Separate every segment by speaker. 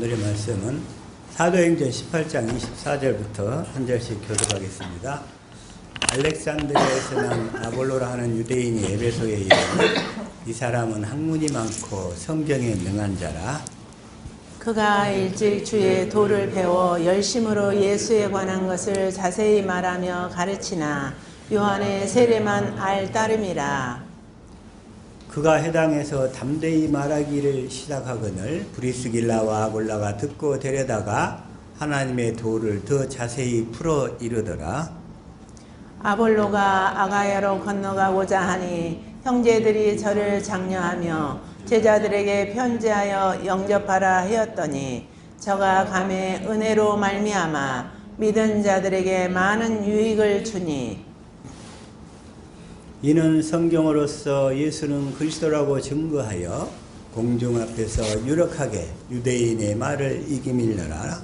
Speaker 1: 오늘의 말씀은 사도행전 18장 24절부터 한 절씩 교독하겠습니다. 알렉산드리아에서 난 아볼로라 하는 유대인이 에베소에 이르니 이 사람은 학문이 많고 성경에 능한 자라.
Speaker 2: 그가 일찍 주의 도를 배워 열심으로 예수에 관한 것을 자세히 말하며 가르치나 요한의 세례만 알 따름이라.
Speaker 1: 그가 해당에서 담대히 말하기를 시작하거늘 브리스길라와 아굴라가 듣고 데려다가 하나님의 도를 더 자세히 풀어 이르더라.
Speaker 2: 아볼로가 아가야로 건너가고자 하니 형제들이 저를 장려하며 제자들에게 편지하여 영접하라 하였더니 저가 감에 은혜로 말미암아 믿은 자들에게 많은 유익을 주니
Speaker 1: 이는 성경으로서 예수는 그리스도라고 증거하여 공중 앞에서 유력하게 유대인의 말을 이기밀려라.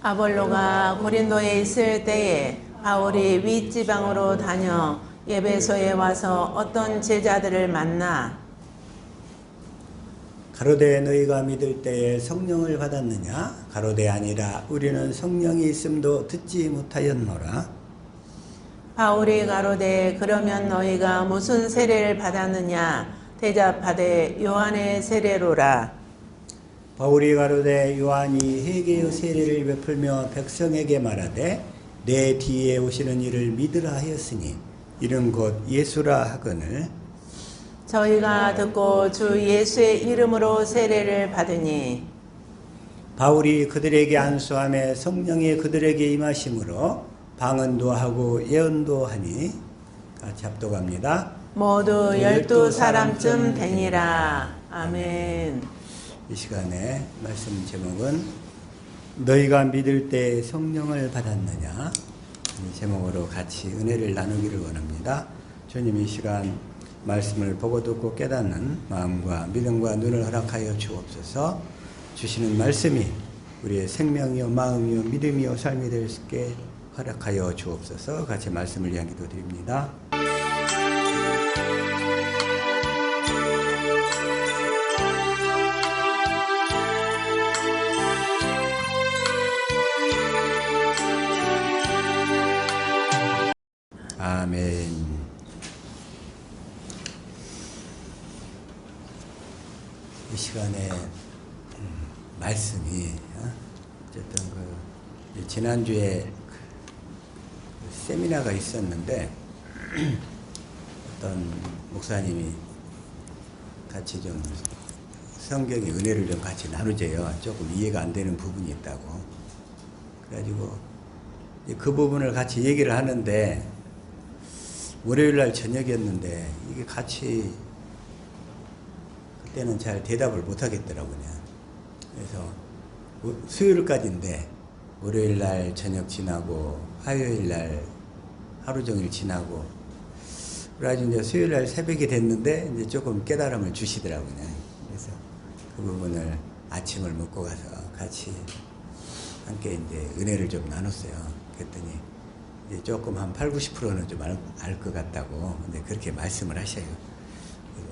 Speaker 2: 아볼로가 고린도에 있을 때에 바울이 윗지방으로 다녀 에베소에 와서 어떤 제자들을 만나
Speaker 1: 가로되 너희가 믿을 때에 성령을 받았느냐? 가로되 아니라 우리는 성령이 있음도 듣지 못하였노라.
Speaker 2: 바울이 가로되 그러면 너희가 무슨 세례를 받았느냐? 대답하되 요한의 세례로라.
Speaker 1: 바울이 가로되 요한이 회개의 세례를 베풀며 백성에게 말하되 내 뒤에 오시는 이를 믿으라 하였으니 이는 곧 예수라 하거늘.
Speaker 2: 저희가 듣고 주 예수의 이름으로 세례를 받으니
Speaker 1: 바울이 그들에게 안수하며 성령이 그들에게 임하심으로 방언도 하고 예언도 하니 같이 합독합니다.
Speaker 2: 모두 12사람쯤 되니라. 아멘.
Speaker 1: 이 시간에 말씀 제목은 너희가 믿을 때 성령을 받았느냐? 이 제목으로 같이 은혜를 나누기를 원합니다. 주님 이 시간 말씀을 보고 듣고 깨닫는 마음과 믿음과 눈을 허락하여 주옵소서. 주시는 말씀이 우리의 생명이요 마음이요 믿음이요 삶이 될 수 있게 허락하여 주옵소서. 같이 말씀을 위한 기도 드립니다. 아멘. 이 시간에 말씀이 어쨌든 지난주에 세미나가 있었는데 어떤 목사님이 같이 좀 성경의 은혜를 좀 같이 나누재요. 조금 이해가 안 되는 부분이 있다고. 그래가지고 그 부분을 같이 얘기를 하는데 월요일날 저녁이었는데 이게 같이 그때는 잘 대답을 못 하겠더라고요. 그래서 수요일까지인데 월요일날 저녁 지나고 화요일날 하루 종일 지나고 그래가지고 이제 수요일날 새벽이 됐는데 이제 조금 깨달음을 주시더라고요. 그래서 그 부분을 아침을 먹고 가서 같이 함께 이제 은혜를 좀 나눴어요. 그랬더니 이제 조금 한 80~90%는 좀 알 것 같다고 근데 그렇게 말씀을 하셔요.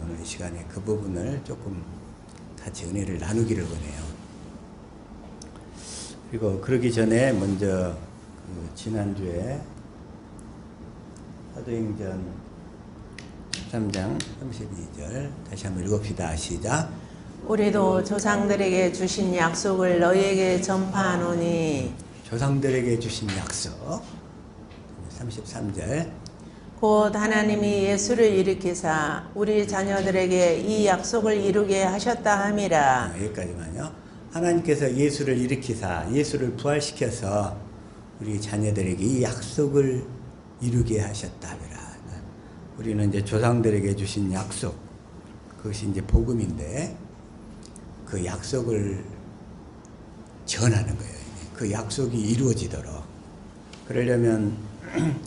Speaker 1: 오늘 이 시간에 그 부분을 조금 같이 은혜를 나누기를 원해요. 그리고 그러기 전에 먼저 지난주에 사도행전 13장 32절 다시 한번 읽읍시다. 시작.
Speaker 2: 우리도 조상들에게 주신 약속을 너희에게 전파하노니
Speaker 1: 조상들에게 주신 약속 33절
Speaker 2: 곧 하나님이 예수를 일으키사 우리 자녀들에게 이 약속을 이루게 하셨다 함이라.
Speaker 1: 여기까지만요. 하나님께서 예수를 일으키사 예수를 부활시켜서 우리 자녀들에게 이 약속을 이루게 하셨다 함이라. 우리는 이제 조상들에게 주신 약속 그것이 이제 복음인데 그 약속을 전하는 거예요. 그 약속이 이루어지도록 그러려면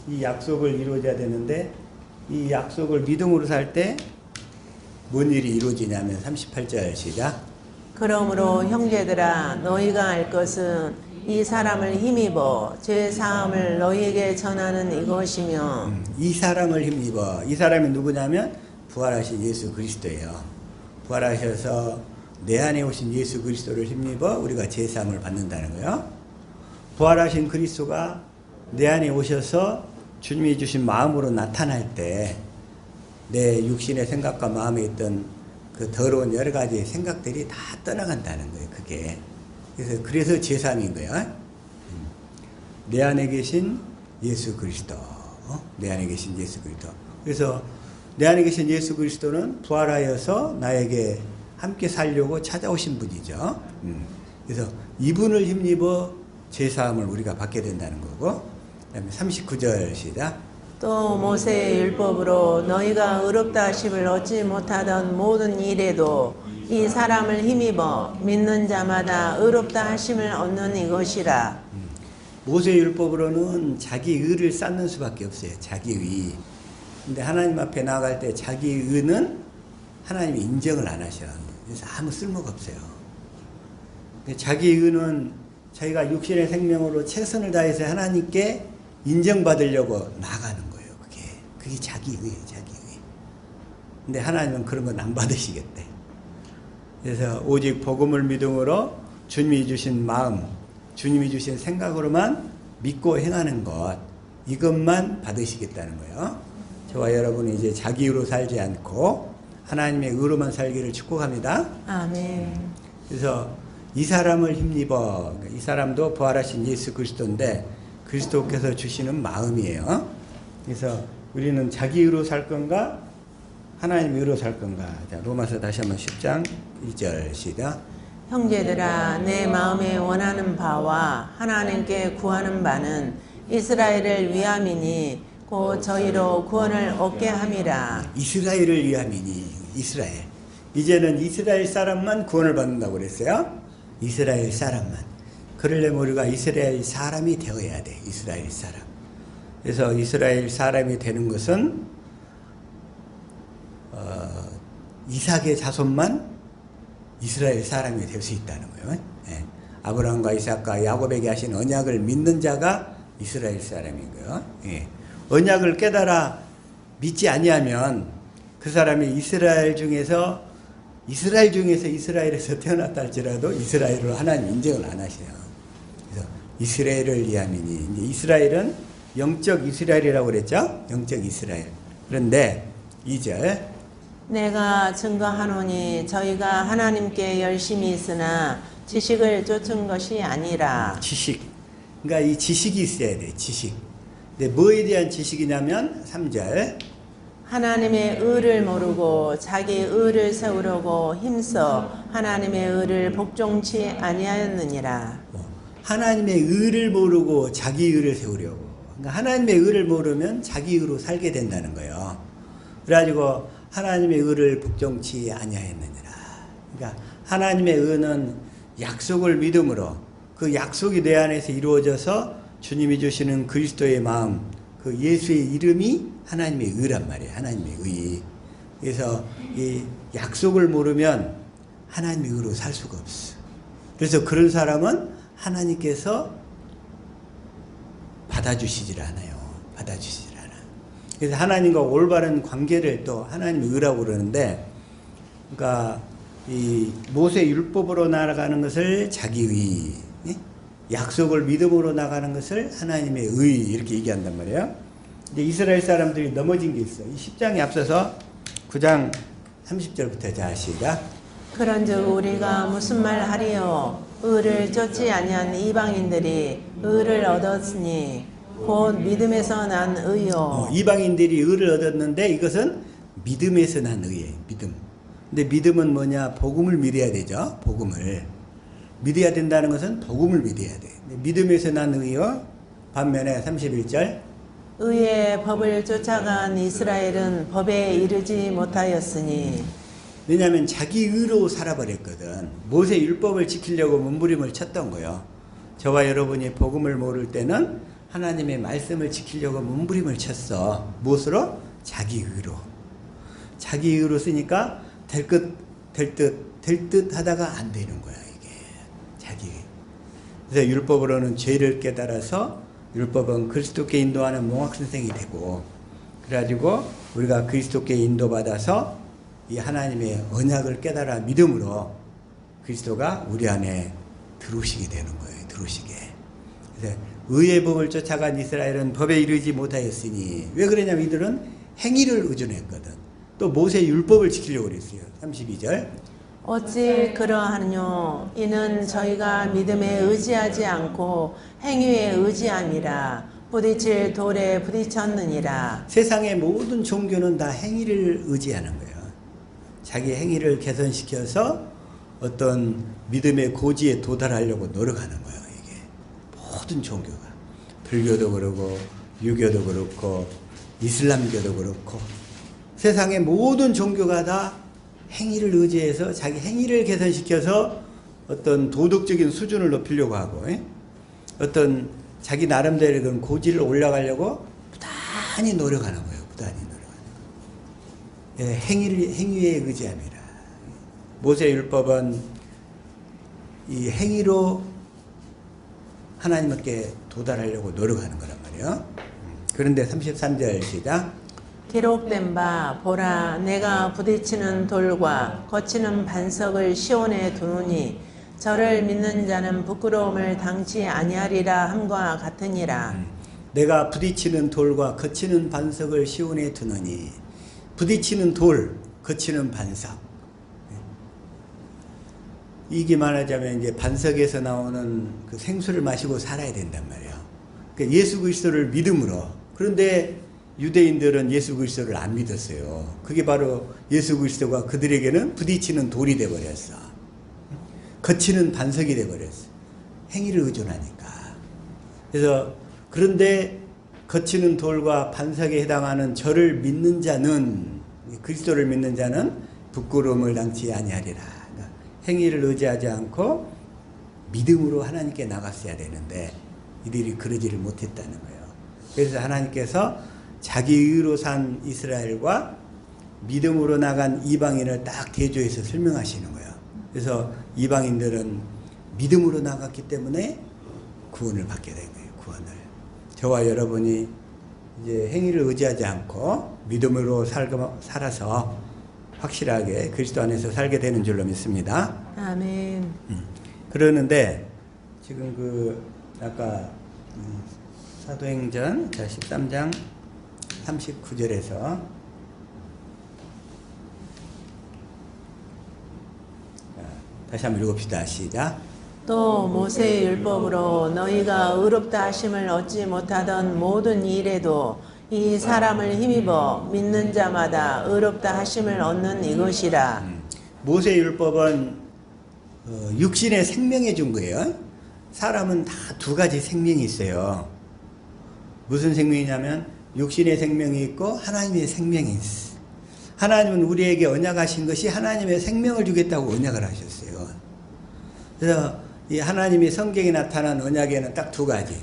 Speaker 1: 이 약속을 이루어져야 되는데 이 약속을 믿음으로 살 때 뭔 일이 이루어지냐면 38절 시작.
Speaker 2: 그러므로 형제들아 너희가 알 것은 이 사람을 힘입어 죄 사함을 너희에게 전하는 이것이며
Speaker 1: 이 사람을 힘입어 이 사람이 누구냐면 부활하신 예수 그리스도예요. 부활하셔서 내 안에 오신 예수 그리스도를 힘입어 우리가 제사함을 받는다는 거예요. 부활하신 그리스도가 내 안에 오셔서 주님이 주신 마음으로 나타날 때 내 육신의 생각과 마음에 있던 그 더러운 여러 가지 생각들이 다 떠나간다는 거예요. 그게. 그래서 제사함인 거예요. 내 안에 계신 예수 그리스도. 내 안에 계신 예수 그리스도. 그래서 내 안에 계신 예수 그리스도는 부활하여서 나에게 함께 살려고 찾아오신 분이죠. 그래서 이분을 힘입어 제사함을 우리가 받게 된다는 거고. 그다음에 39절 시작.
Speaker 2: 또 모세의 율법으로 너희가 의롭다 하심을 얻지 못하던 모든 일에도 이 사람을 힘입어 믿는 자마다 의롭다 하심을 얻는 이것이라.
Speaker 1: 모세 율법으로는 자기 의를 쌓는 수밖에 없어요. 자기 의. 근데 하나님 앞에 나아갈 때 자기 의는 하나님이 인정을 안 하셔. 그래서 아무 쓸모가 없어요. 자기 의는 자기가 육신의 생명으로 최선을 다해서 하나님께 인정받으려고 나가는 거예요. 그게 자기 의예요. 자기 의. 근데 하나님은 그런 건 안 받으시겠대. 그래서 오직 복음을 믿음으로 주님이 주신 마음, 주님이 주신 생각으로만 믿고 행하는 것, 이것만 받으시겠다는 거예요. 저와 여러분이 이제 자기 의로 살지 않고 하나님의 의로만 살기를 축복합니다.
Speaker 2: 아멘.
Speaker 1: 그래서 이 사람을 힘입어, 이 사람도 부활하신 예수 그리스도인데 그리스도께서 주시는 마음이에요. 그래서 우리는 자기 의로 살 건가 하나님 의로 살 건가. 자, 로마서 다시 한번 10장 2절 시작.
Speaker 2: 형제들아 내 마음에 원하는 바와 하나님께 구하는 바는 이스라엘을 위함이니 곧 저희로 구원을 얻게 함이라.
Speaker 1: 이스라엘을 위함이니. 이스라엘. 이제는 이스라엘 사람만 구원을 받는다고 그랬어요. 이스라엘 사람만. 그러려면 우리가 이스라엘 사람이 되어야 돼. 이스라엘 사람. 그래서 이스라엘 사람이 되는 것은 이삭의 자손만 이스라엘 사람이 될 수 있다는 거예요. 예. 아브라함과 이삭과 야곱에게 하신 언약을 믿는 자가 이스라엘 사람인 거예요. 예. 언약을 깨달아 믿지 아니하면 그 사람이 이스라엘 중에서 이스라엘에서 태어났다 할지라도 이스라엘을 하나님 인정을 안 하셔요. 그래서 이스라엘을 위함이니. 이제 이스라엘은 영적 이스라엘이라고 그랬죠? 영적 이스라엘. 그런데 2절.
Speaker 2: 내가 증거하노니 저희가 하나님께 열심히 있으나 지식을 쫓은 것이 아니라.
Speaker 1: 지식. 그러니까 이 지식이 있어야 돼. 지식. 근데 뭐에 대한 지식이냐면 3절.
Speaker 2: 하나님의 의를 모르고 자기 의를 세우려고 힘써 하나님의 의를 복종치 아니하였느니라.
Speaker 1: 하나님의 의를 모르고 자기 의를 세우려고. 그러니까 하나님의 의를 모르면 자기 의로 살게 된다는 거예요. 그래가지고 하나님의 의를 복종치 아니하였느니라. 그러니까 하나님의 의는 약속을 믿음으로 그 약속이 내 안에서 이루어져서 주님이 주시는 그리스도의 마음, 그 예수의 이름이 하나님의 의란 말이에요. 하나님의 의. 그래서 이 약속을 모르면 하나님의 의로 살 수가 없어. 그래서 그런 사람은 하나님께서 받아주시질 않아요. 받아주시질 않아. 그래서 하나님과 올바른 관계를 또 하나님의 의라고 그러는데, 그러니까 이 모세 율법으로 나아가는 것을 자기 의, 약속을 믿음으로 나가는 것을 하나님의 의, 이렇게 얘기한단 말이에요. 이제 이스라엘 사람들이 넘어진 게 있어. 이 10장에 앞서서 9장 30절부터 자 시작.
Speaker 2: 그런즉 우리가 무슨 말 하리요? 의를 쫓지 아니한 이방인들이 의를 얻었으니 곧 믿음에서 난 의요.
Speaker 1: 이방인들이 의를 얻었는데 이것은 믿음에서 난 의예요. 믿음. 근데 믿음은 뭐냐? 복음을 믿어야 되죠. 복음을 믿어야 된다는 것은 복음을 믿어야 돼. 믿음에서 난 의요. 반면에 31절.
Speaker 2: 의의 법을 쫓아간 이스라엘은 법에 이르지 못하였으니.
Speaker 1: 왜냐하면 자기 의로 살아버렸거든. 모세 율법을 지키려고 몸부림을 쳤던 거예요. 저와 여러분이 복음을 모를 때는 하나님의 말씀을 지키려고 몸부림을 쳤어. 무엇으로? 자기 의로. 자기 의로 쓰니까 될 듯 하다가 안 되는 거야, 이게. 자기 의. 그래서 율법으로는 죄를 깨달아서 율법은 그리스도께 인도하는 몽학선생이 되고, 그래가지고 우리가 그리스도께 인도받아서 이 하나님의 언약을 깨달아 믿음으로 그리스도가 우리 안에 들어오시게 되는 거예요. 들어오시게. 그래서 의의 법을 쫓아간 이스라엘은 법에 이르지 못하였으니, 왜 그러냐면 이들은 행위를 의존했거든. 또 모세 율법을 지키려고 그랬어요. 32절.
Speaker 2: 어찌 그러하뇨? 이는 저희가 믿음에 의지하지 않고 행위에 의지함이라. 부딪힐 돌에 부딪혔느니라.
Speaker 1: 세상의 모든 종교는 다 행위를 의지하는 거예요. 자기 행위를 개선시켜서 어떤 믿음의 고지에 도달하려고 노력하는 거예요. 이게 모든 종교가, 불교도 그렇고 유교도 그렇고 이슬람교도 그렇고 세상의 모든 종교가 다 행위를 의지해서 자기 행위를 개선시켜서 어떤 도덕적인 수준을 높이려고 하고, 어떤 자기 나름대로 그런 고지를 올라가려고 부단히 노력하는 거예요. 부단히 노력하는 거예요. 행위에 의지함이라. 모세 율법은 이 행위로 하나님께 도달하려고 노력하는 거란 말이에요. 그런데 33절 시작.
Speaker 2: 기록된 바 보라, 내가 부딪히는 돌과 거치는 반석을 시온에 두노니 저를 믿는 자는 부끄러움을 당치 아니하리라 함과 같으니라.
Speaker 1: 내가 부딪히는 돌과 거치는 반석을 시온에 두노니, 부딪히는 돌, 거치는 반석. 이게 말하자면 이제 반석에서 나오는 그 생수를 마시고 살아야 된단 말이에요. 그러니까 예수 그리스도를 믿음으로. 그런데 유대인들은 예수 그리스도를 안 믿었어요. 그게 바로 예수 그리스도가 그들에게는 부딪히는 돌이 되어버렸어. 거치는 반석이 되어버렸어. 행위를 의존하니까. 그래서 그런데 거치는 돌과 반석에 해당하는 저를 믿는 자는, 그리스도를 믿는 자는 부끄러움을 당치 아니하리라. 그러니까 행위를 의지하지 않고 믿음으로 하나님께 나갔어야 되는데 이들이 그러지를 못했다는 거예요. 그래서 하나님께서 자기 의로 산 이스라엘과 믿음으로 나간 이방인을 딱 대조해서 설명하시는 거예요. 그래서 이방인들은 믿음으로 나갔기 때문에 구원을 받게 된 거예요. 구원을. 저와 여러분이 이제 행위를 의지하지 않고 믿음으로 살아서 확실하게 그리스도 안에서 살게 되는 줄로 믿습니다.
Speaker 2: 아멘.
Speaker 1: 그러는데 지금 아까 사도행전 13장 39절에서 다시 한번 읽읍시다. 시작.
Speaker 2: 또 모세의 율법으로 너희가 의롭다 하심을 얻지 못하던 모든 일에도 이 사람을 힘입어 믿는 자마다 의롭다 하심을 얻는 이것이라.
Speaker 1: 모세 율법은 육신의 생명에 준 거예요. 사람은 다 두 가지 생명이 있어요. 무슨 생명이냐면 육신의 생명이 있고 하나님의 생명이 있어. 하나님은 우리에게 언약하신 것이 하나님의 생명을 주겠다고 언약을 하셨어요. 그래서 이 하나님이 성경에 나타난 언약에는 딱 두 가지.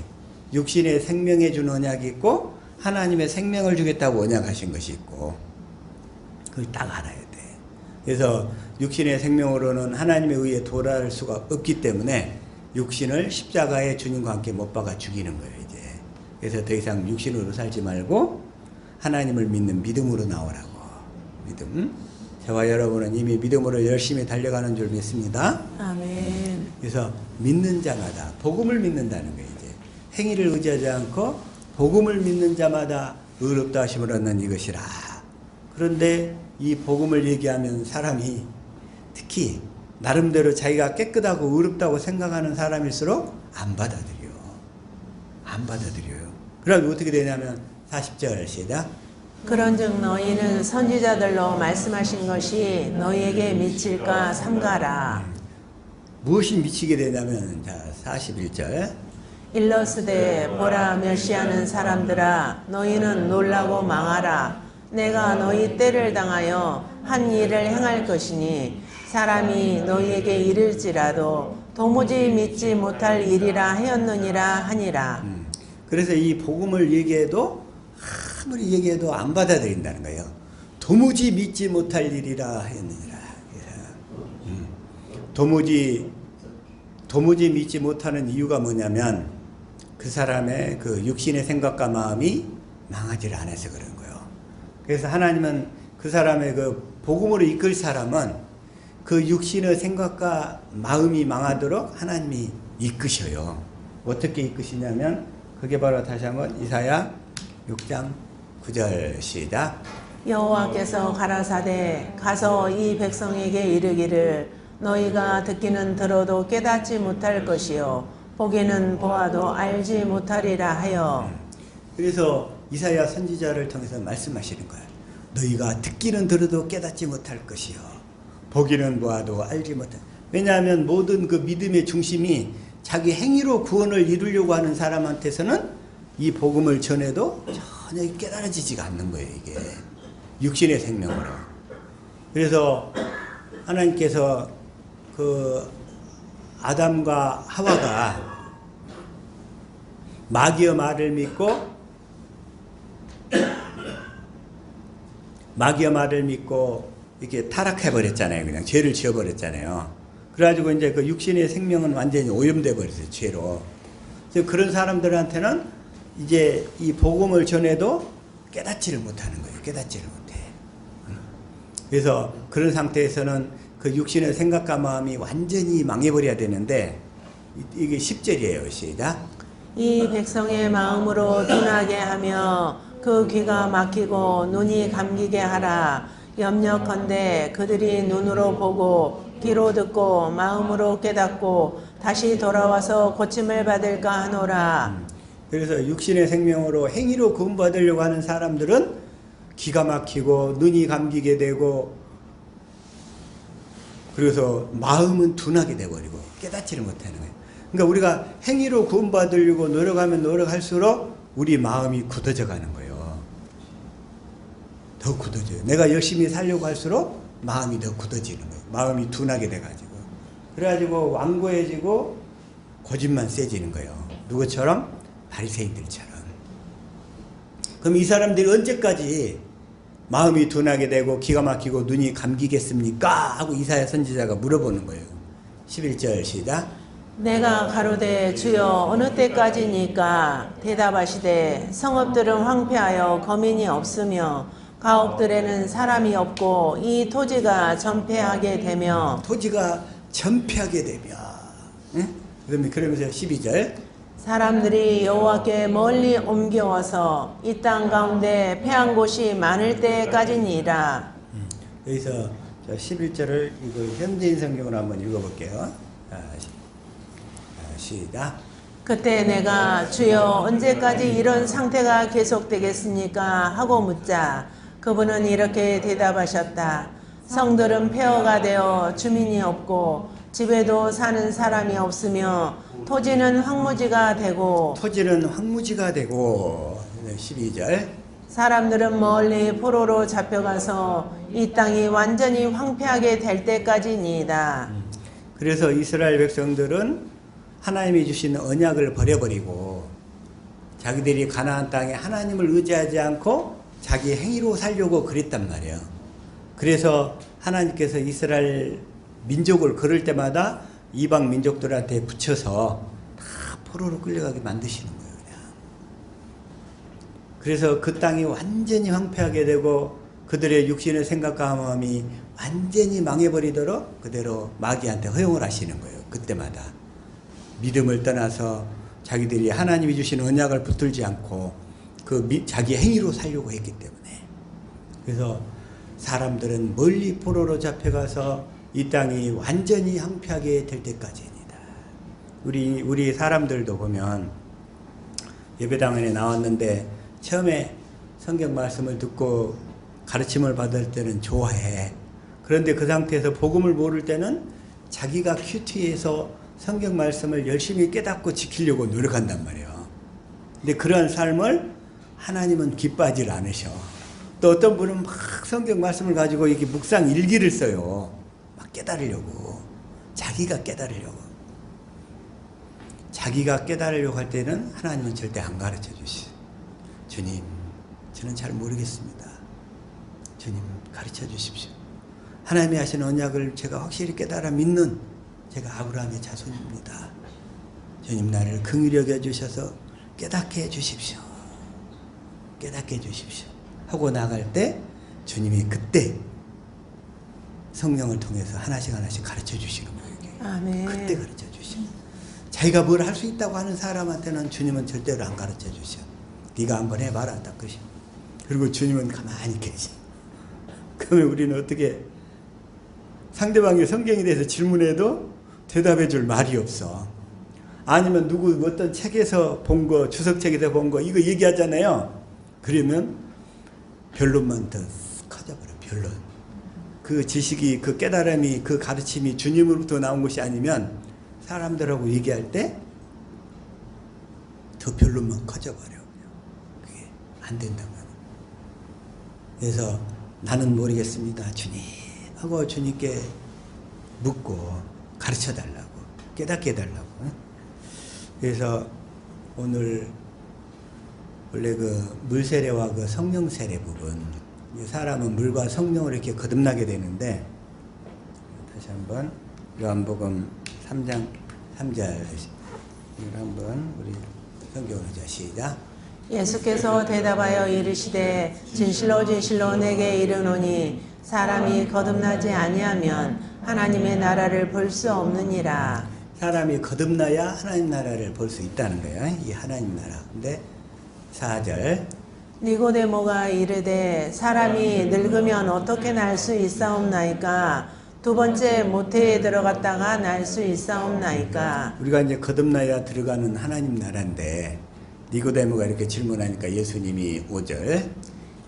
Speaker 1: 육신의 생명에 준 언약이 있고 하나님의 생명을 주겠다고 언약하신 것이 있고, 그걸 딱 알아야 돼. 그래서 육신의 생명으로는 하나님에 의해 도달할 수가 없기 때문에 육신을 십자가에 주님과 함께 못 박아 죽이는 거예요, 이제. 그래서 더 이상 육신으로 살지 말고 하나님을 믿는 믿음으로 나오라고. 믿음. 저와 여러분은 이미 믿음으로 열심히 달려가는 줄 믿습니다.
Speaker 2: 아멘.
Speaker 1: 그래서 믿는 자마다 복음을 믿는다는 거예요, 이제. 행위를 의지하지 않고 복음을 믿는 자마다 의롭다 하심을 얻는 이것이라. 그런데 이 복음을 얘기하면 사람이 특히 나름대로 자기가 깨끗하고 의롭다고 생각하는 사람일수록 안 받아들여. 안 받아들여요. 그러면 어떻게 되냐면 40절 시작.
Speaker 2: 그런즉 너희는 선지자들로 말씀하신 것이 너희에게 미칠까 삼가라.
Speaker 1: 무엇이 미치게 되냐면 자 41절.
Speaker 2: 일러스되 보라 멸시하는 사람들아 너희는 놀라고 망하라. 내가 너희 때를 당하여 한 일을 행할 것이니 사람이 너희에게 이를지라도 도무지 믿지 못할 일이라 하였느니라 하니라.
Speaker 1: 그래서 이 복음을 얘기해도 아무리 얘기해도 안 받아들인다는 거예요. 도무지 믿지 못할 일이라 하였느니라. 도무지 믿지 못하는 이유가 뭐냐면 그 사람의 그 육신의 생각과 마음이 망하지를 않아서 그런 거예요. 그래서 하나님은 그 사람의 그 복음으로 이끌 사람은 그 육신의 생각과 마음이 망하도록 하나님이 이끄셔요. 어떻게 이끄시냐면 그게 바로 다시 한번 이사야 6장 9절 시작.
Speaker 2: 여호와께서 가라사대 가서 이 백성에게 이르기를 너희가 듣기는 들어도 깨닫지 못할 것이요 보기는 보아도 알지 못하리라 하여.
Speaker 1: 그래서 이사야 선지자를 통해서 말씀하시는 거예요. 너희가 듣기는 들어도 깨닫지 못할 것이요 보기는 보아도 알지 못할. 왜냐하면 모든 그 믿음의 중심이 자기 행위로 구원을 이루려고 하는 사람한테서는 이 복음을 전해도 전혀 깨달아지지가 않는 거예요. 이게 육신의 생명으로. 그래서 하나님께서 그 아담과 하와가 마귀의 말을 믿고 이렇게 타락해 버렸잖아요. 그냥 죄를 지어 버렸잖아요. 그래가지고 이제 그 육신의 생명은 완전히 오염돼 버렸어요. 죄로. 그래서 그런 사람들한테는 이제 이 복음을 전해도 깨닫지를 못하는 거예요. 깨닫지를 못해. 그래서 그런 상태에서는 그 육신의 생각과 마음이 완전히 망해버려야 되는데 이게 10절이에요. 시작.
Speaker 2: 이 백성의 마음으로 둔하게 하며 그 귀가 막히고 눈이 감기게 하라. 염려컨대 그들이 눈으로 보고 귀로 듣고 마음으로 깨닫고 다시 돌아와서 고침을 받을까 하노라.
Speaker 1: 그래서 육신의 생명으로 행위로 구원받으려고 하는 사람들은 기가 막히고 눈이 감기게 되고 그래서 마음은 둔하게 돼버리고 깨닫지를 못하는 거예요. 그러니까 우리가 행위로 구원받으려고 노력하면 노력할수록 우리 마음이 굳어져 가는 거예요. 더 굳어져요. 내가 열심히 살려고 할수록 마음이 더 굳어지는 거예요. 마음이 둔하게 돼가지고. 그래가지고 완고해지고 고집만 세지는 거예요. 누구처럼? 바리새인들처럼. 그럼 이 사람들이 언제까지 마음이 둔하게 되고 기가 막히고 눈이 감기겠습니까? 하고 이사야 선지자가 물어보는 거예요. 11절 시작.
Speaker 2: 내가 가로되 주여 어느 때까지니까? 대답하시되 성읍들은 황폐하여 거민이 없으며 가옥들에는 사람이 없고 이 토지가 전폐하게 되며.
Speaker 1: 토지가 전폐하게 되며. 응? 그러면서 12절.
Speaker 2: 사람들이 여호와께 멀리 옮겨와서 이 땅 가운데 패한 곳이 많을 때까지니라.
Speaker 1: 여기서 11절을 이거 현대인 성경으로 한번 읽어볼게요. 시작.
Speaker 2: 그때 내가 주여 언제까지 이런 상태가 계속되겠습니까? 하고 묻자 그분은 이렇게 대답하셨다. 성들은 폐허가 되어 주민이 없고 집에도 사는 사람이 없으며 토지는 황무지가 되고
Speaker 1: 12절.
Speaker 2: 사람들은 멀리 포로로 잡혀가서 이 땅이 완전히 황폐하게 될 때까지니이다.
Speaker 1: 그래서 이스라엘 백성들은 하나님이 주신 언약을 버려버리고 자기들이 가나안 땅에 하나님을 의지하지 않고 자기 행위로 살려고 그랬단 말이에요. 그래서 하나님께서 이스라엘 민족을 걸을 때마다 이방 민족들한테 붙여서 다 포로로 끌려가게 만드시는 거예요. 그냥. 그래서 그 땅이 완전히 황폐하게 되고 그들의 육신의 생각과 마음이 완전히 망해버리도록 그대로 마귀한테 허용을 하시는 거예요. 그때마다. 믿음을 떠나서 자기들이 하나님이 주신 언약을 붙들지 않고 자기 행위로 살려고 했기 때문에. 그래서 사람들은 멀리 포로로 잡혀가서 이 땅이 완전히 황폐하게 될 때까지입니다. 우리 사람들도 보면 예배당에 나왔는데 처음에 성경 말씀을 듣고 가르침을 받을 때는 좋아해. 그런데 그 상태에서 복음을 모를 때는 자기가 큐티에서 성경 말씀을 열심히 깨닫고 지키려고 노력한단 말이에요. 근데 그러한 삶을 하나님은 기뻐하지 않으셔. 또 어떤 분은 막 성경 말씀을 가지고 이렇게 묵상 일기를 써요. 막 깨달으려고. 자기가 깨달으려고. 자기가 깨달으려고 할 때는 하나님은 절대 안 가르쳐 주시오. 주님, 저는 잘 모르겠습니다. 주님, 가르쳐 주십시오. 하나님이 하신 언약을 제가 확실히 깨달아 믿는 제가 아브라함의 자손입니다. 주님, 나를 긍휼히 여겨주셔서 깨닫게 해주십시오. 깨닫게 해주십시오. 하고 나갈 때 주님이 그때 성령을 통해서 하나씩 하나씩 가르쳐 주시는 거예요. 이게.
Speaker 2: 아멘.
Speaker 1: 그때 가르쳐 주시는. 자기가 뭘 할 수 있다고 하는 사람한테는 주님은 절대로 안 가르쳐 주셔. 네가 한번 해봐라 딱 그러셔. 그리고 주님은 가만히 계셔. 그러면 우리는 어떻게 상대방이 성경에 대해서 질문해도 대답해 줄 말이 없어. 아니면 누구 어떤 책에서 본 거, 주석책에서 본 거 이거 얘기하잖아요. 그러면 변론만 더 커져버려. 변론. 그 지식이, 그 깨달음이, 그 가르침이 주님으로부터 나온 것이 아니면 사람들하고 얘기할 때 더 변론만 커져버려. 그게 안 된다면. 그래서 나는 모르겠습니다, 주님 하고 주님께 묻고 가르쳐 달라고, 깨닫게 해달라고. 그래서 오늘 원래 그 물세례와 그 성령 세례 부분, 사람은 물과 성령으로 이렇게 거듭나게 되는데, 다시 한번 요한복음 3장 3절 이걸 한번 우리 성경으로 시작.
Speaker 2: 예수께서 대답하여 이르시되 진실로 진실로 내게 이르노니 사람이 거듭나지 아니하면 하나님의 나라를 볼 수 없느니라.
Speaker 1: 사람이 거듭나야 하나님 나라를 볼 수 있다는 거예요. 이 하나님 나라. 근데 4절
Speaker 2: 니고데모가 이르되 사람이 늙으면 어떻게 날 수 있사옵나이까? 두 번째 모태에 들어갔다가 날 수 있사옵나이까?
Speaker 1: 우리가 이제 거듭나야 들어가는 하나님 나라인데 니고데모가 이렇게 질문하니까 예수님이 5절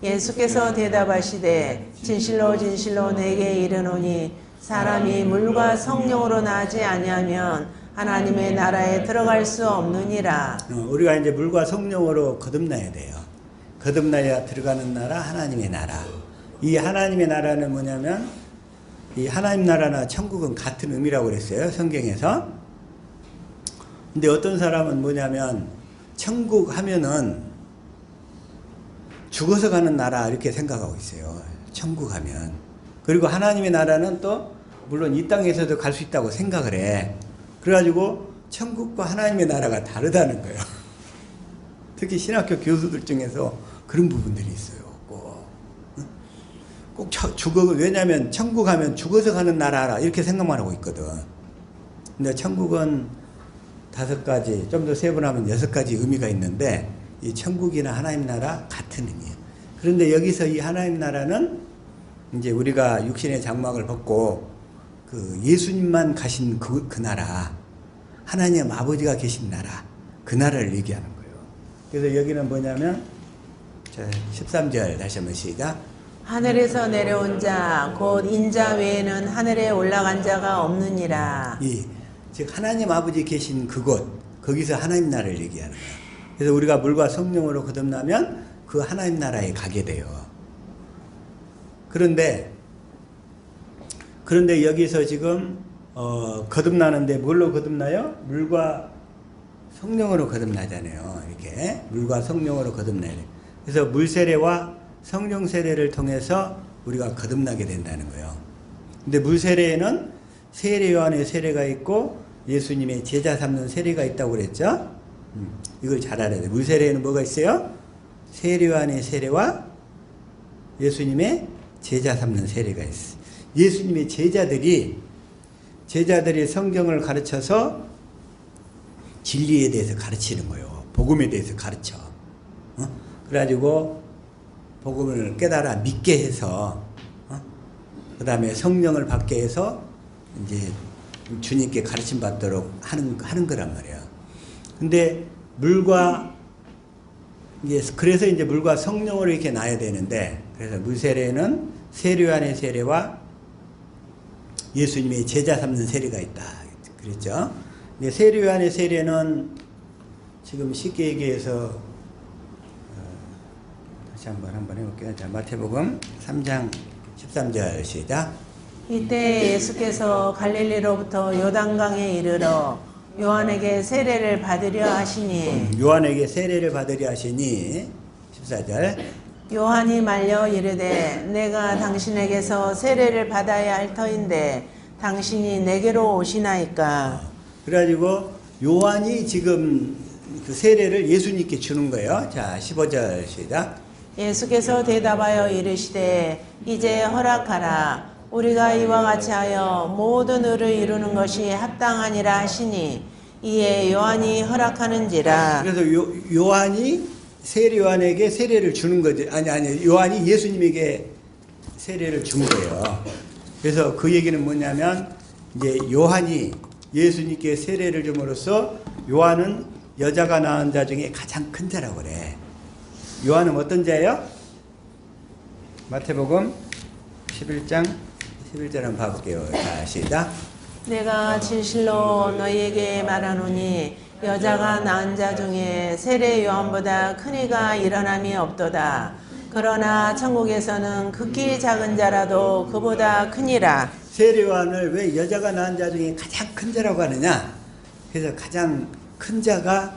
Speaker 2: 예수께서 대답하시되 진실로 진실로 내게 이르노니 사람이 물과 성령으로 나지 아니하면 하나님의 나라에 들어갈 수 없느니라.
Speaker 1: 우리가 이제 물과 성령으로 거듭나야 돼요. 거듭나야 들어가는 나라, 하나님의 나라. 이 하나님의 나라는 뭐냐면 이 하나님 나라나 천국은 같은 의미라고 그랬어요, 성경에서. 근데 어떤 사람은 뭐냐면 천국 하면은 죽어서 가는 나라 이렇게 생각하고 있어요. 천국 하면. 그리고 하나님의 나라는 또 물론 이 땅에서도 갈 수 있다고 생각을 해. 그래가지고 천국과 하나님의 나라가 다르다는 거예요. 특히 신학교 교수들 중에서 그런 부분들이 있어요. 꼭 왜냐하면 천국 하면 죽어서 가는 나라라 이렇게 생각만 하고 있거든. 근데 천국은 5가지, 좀 더 세분하면 6가지 의미가 있는데 이 천국이나 하나님 나라 같은 의미예요. 그런데 여기서 이 하나님 나라는 이제 우리가 육신의 장막을 벗고 그 예수님만 가신 그 나라, 하나님 아버지가 계신 나라, 그 나라를 얘기하는 거예요. 그래서 여기는 뭐냐면 자, 13절 다시 한번 시작.
Speaker 2: 하늘에서 내려온 자 곧 인자 외에는 하늘에 올라간 자가 없느니라.
Speaker 1: 즉 하나님 아버지 계신 그곳, 거기서 하나님 나라를 얘기하는 거예요. 그래서 우리가 물과 성령으로 거듭나면 그 하나님 나라에 가게 돼요. 그런데 여기서 지금 거듭나는데 뭘로 거듭나요? 물과 성령으로 거듭나잖아요. 이렇게 물과 성령으로 거듭나야 돼요. 그래서 물 세례와 성령 세례를 통해서 우리가 거듭나게 된다는 거예요. 근데 물 세례에는 세례 요한의 세례가 있고 예수님의 제자 삼는 세례가 있다고 그랬죠? 이걸 잘 알아야 돼요. 물 세례에는 뭐가 있어요? 세례 요한의 세례와 예수님의 제자 삼는 세례가 있어요. 예수님의 제자들이 성경을 가르쳐서 진리에 대해서 가르치는 거예요. 복음에 대해서 가르쳐. 그래가지고 복음을 깨달아 믿게 해서 그 다음에 성령을 받게 해서 이제 주님께 가르침 받도록 하는 거란 말이에요. 근데 그래서 이제 물과 성령으로 이렇게 나야 되는데, 그래서 물 세례는 세례 요한의 세례와 예수님의 제자 삼는 세례가 있다 그랬죠. 근데 세례 요한의 세례는 지금 쉽게 얘기해서 다시 한번 해볼게요. 자, 마태복음 3장 13절 시작.
Speaker 2: 이때 예수께서 갈릴리로부터 요단강에 이르러 요한에게 세례를 받으려 하시니
Speaker 1: 14절
Speaker 2: 요한이 말려 이르되 내가 당신에게서 세례를 받아야 할 터인데 당신이 내게로 오시나이까.
Speaker 1: 그래가지고 요한이 지금 그 세례를 예수님께 주는 거예요. 자, 15절 시작.
Speaker 2: 예수께서 대답하여 이르시되 이제 허락하라. 우리가 이와 같이 하여 모든 의를 이루는 것이 합당하니라 하시니 이에 요한이 허락하는지라.
Speaker 1: 그래서 요한이 세례 요한에게 세례를 주는 거지. 아니 요한이 예수님에게 세례를 준 거예요. 그래서 그 얘기는 뭐냐면 이제 요한이 예수님께 세례를 줌으로써 요한은 여자가 낳은 자 중에 가장 큰 자라고 그래. 요한은 어떤 자예요? 마태복음 11장 11절 한번 봐볼게요. 자, 시작.
Speaker 2: 내가 진실로 너희에게 말하노니 여자가 낳은 자 중에 세례 요한보다 큰 이가 일어남이 없도다. 그러나 천국에서는 극히 작은 자라도 그보다 크니라.
Speaker 1: 세례 요한을 왜 여자가 낳은 자 중에 가장 큰 자라고 하느냐? 그래서 가장 큰 자가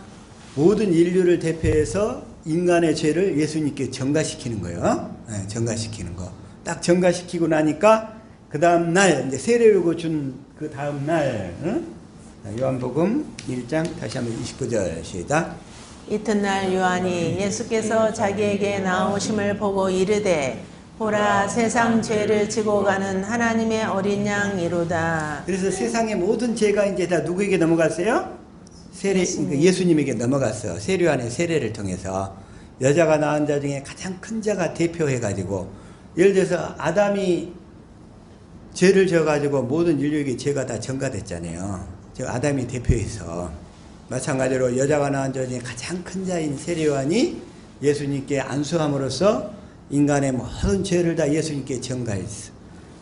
Speaker 1: 모든 인류를 대표해서 인간의 죄를 예수님께 전가시키는 거예요. 네, 전가시키는 거. 딱 전가시키고 나니까 그 다음 날 이제 세례요구 준 그 다음 날 요한복음 1장 다시 한번 29절 시작.
Speaker 2: 이튿날 요한이 예수께서 자기에게 나오심을 보고 이르되 보라 세상 죄를 지고 가는 하나님의 어린 양이로다.
Speaker 1: 그래서 세상의 모든 죄가 이제 다 누구에게 넘어갔어요? 그러니까 예수님에게 넘어갔어. 세례 요한의 세례를 통해서 여자가 낳은 자 중에 가장 큰 자가 대표해가지고, 예를 들어서 아담이 죄를 져가지고 모든 인류에게 죄가 다 전가됐잖아요. 저 아담이 대표해서. 마찬가지로 여자가 낳은 자 중에 가장 큰 자인 세례 요한이 예수님께 안수함으로써 인간의 모든 죄를 다 예수님께 전가했어.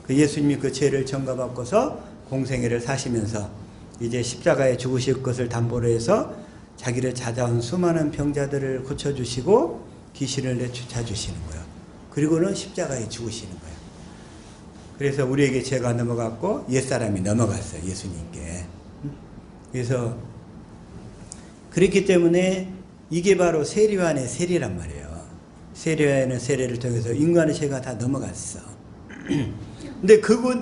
Speaker 1: 그 예수님이 그 죄를 전가받고서 공생애를 사시면서 이제 십자가에 죽으실 것을 담보로 해서 자기를 찾아온 수많은 병자들을 고쳐주시고 귀신을 내쫓아주시는 거예요. 그리고는 십자가에 죽으시는 거예요. 그래서 우리에게 죄가 넘어갔고 옛사람이 넘어갔어요. 예수님께. 그래서 그렇기 때문에 이게 바로 세례 요한의 세례란 말이에요. 세례 요한의 세례를 통해서 인간의 죄가 다 넘어갔어.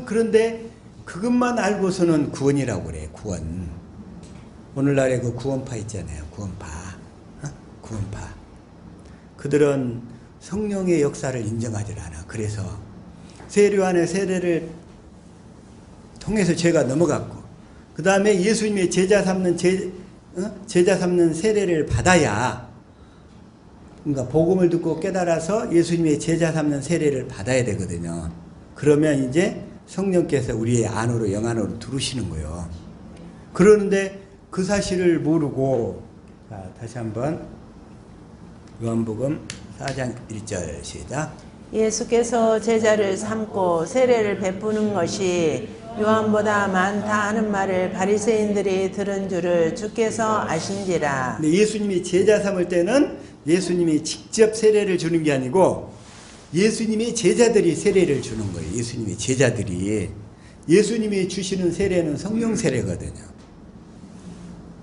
Speaker 1: 그런데 그것만 알고서는 구원이라고 그래. 구원. 오늘날에 그 구원파 있잖아요. 구원파. 구원파. 그들은 성령의 역사를 인정하지 않아. 그래서 세례 요한의 세례를 통해서 죄가 넘어갔고, 그 다음에 예수님의 제자 삼는 세례를 받아야, 그러니까 복음을 듣고 깨달아서 예수님의 제자 삼는 세례를 받아야 되거든요. 그러면 이제 성령께서 우리의 안으로, 영 안으로 들어오시는 거예요. 그러는데 그 사실을 모르고, 자, 다시 한번 요한복음 4장 1절 시작.
Speaker 2: 예수께서 제자를 삼고 세례를 베푸는 것이 요한보다 많다 하는 말을 바리새인들이 들은 줄을 주께서 아신지라.
Speaker 1: 근데 예수님이 제자 삼을 때는 예수님이 직접 세례를 주는 게 아니고 예수님의 제자들이 세례를 주는 거예요. 예수님의 제자들이. 예수님이 주시는 세례는 성령 세례거든요.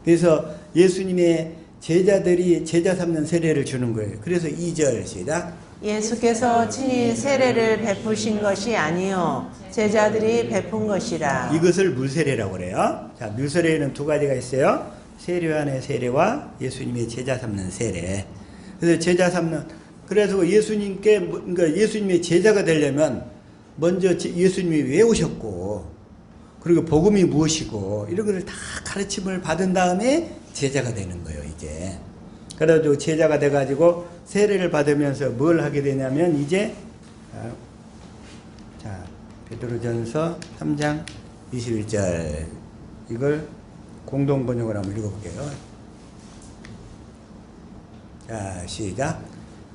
Speaker 1: 그래서 예수님의 제자들이 제자 삼는 세례를 주는 거예요. 그래서 2절 시작.
Speaker 2: 예수께서 친히 세례를 베푸신 것이 아니요 제자들이 베푼 것이라.
Speaker 1: 이것을 물세례라고 그래요. 자, 물세례에는 두 가지가 있어요. 세례 요한의 세례와 예수님의 제자 삼는 세례. 그래서 제자 삼는, 그래서 예수님께, 그러니까 예수님의 제자가 되려면 먼저 예수님이 왜 오셨고, 그리고 복음이 무엇이고, 이런 것을 다 가르침을 받은 다음에 제자가 되는 거예요, 이제. 그래가지고 제자가 돼가지고 세례를 받으면서 뭘 하게 되냐면, 이제, 자, 베드로전서 3장 21절. 이걸 공동 번역을 한번 읽어볼게요. 자, 시작.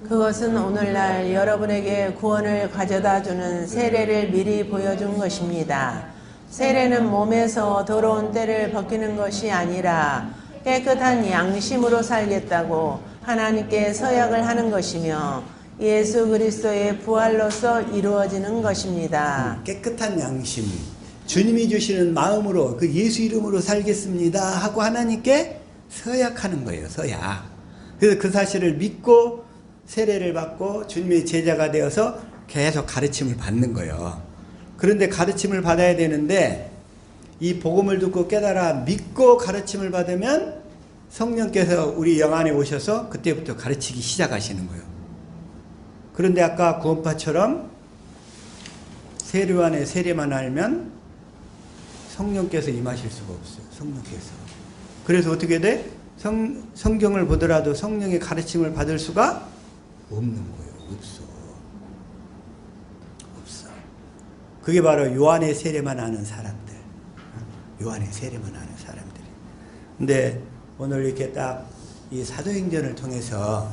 Speaker 2: 그것은 오늘날 여러분에게 구원을 가져다 주는 세례를 미리 보여준 것입니다. 세례는 몸에서 더러운 때를 벗기는 것이 아니라 깨끗한 양심으로 살겠다고 하나님께 서약을 하는 것이며 예수 그리스도의 부활로서 이루어지는 것입니다.
Speaker 1: 깨끗한 양심, 주님이 주시는 마음으로 그 예수 이름으로 살겠습니다 하고 하나님께 서약하는 거예요. 서약. 그래서 그 사실을 믿고 세례를 받고 주님의 제자가 되어서 계속 가르침을 받는 거예요. 그런데 가르침을 받아야 되는데 이 복음을 듣고 깨달아 믿고 가르침을 받으면 성령께서 우리 영 안에 오셔서 그때부터 가르치기 시작하시는 거예요. 그런데 아까 구원파처럼 세례 안에 세례만 알면 성령께서 임하실 수가 없어요. 성령께서. 그래서 어떻게 돼? 성경을 보더라도 성령의 가르침을 받을 수가 없는 거예요. 없어. 그게 바로 요한의 세례만 아는 사람들. 요한의 세례만 아는 사람들이. 근데 오늘 이렇게 딱 이 사도행전을 통해서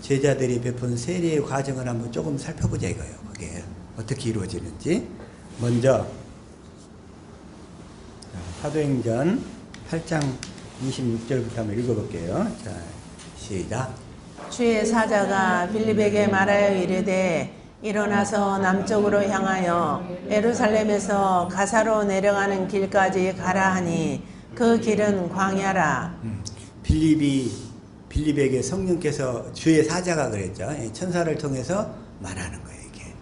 Speaker 1: 제자들이 베푼 세례의 과정을 한번 조금 살펴보자 이거예요. 그게 어떻게 이루어지는지. 먼저 사도행전 8장 26절부터 한번 읽어볼게요. 자, 시작.
Speaker 2: 주의 사자가 빌립에게 말하여 이르되 일어나서 남쪽으로 향하여 예루살렘에서 가사로 내려가는 길까지 가라 하니 그 길은 광야라.
Speaker 1: 빌립에게 성령께서 주의 사자가 그랬죠. 천사를 통해서 말하는 거예요. 이게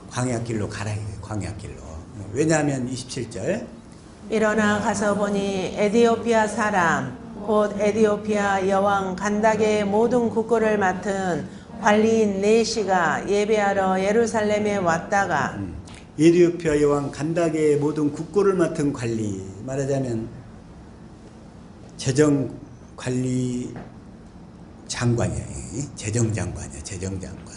Speaker 1: 광야길로 가라 이거예요. 광야길로. 왜냐하면 27절
Speaker 2: 일어나 가서 보니 에디오피아 사람 곧 에디오피아 여왕 간닥의 모든 국고를 맡은 관리인 네시가 예배하러 예루살렘에 왔다가
Speaker 1: 에디오피아 여왕 간닥의 모든 국고를 맡은 관리, 말하자면 재정관리 장관이에요. 재정장관이에요. 재정장관.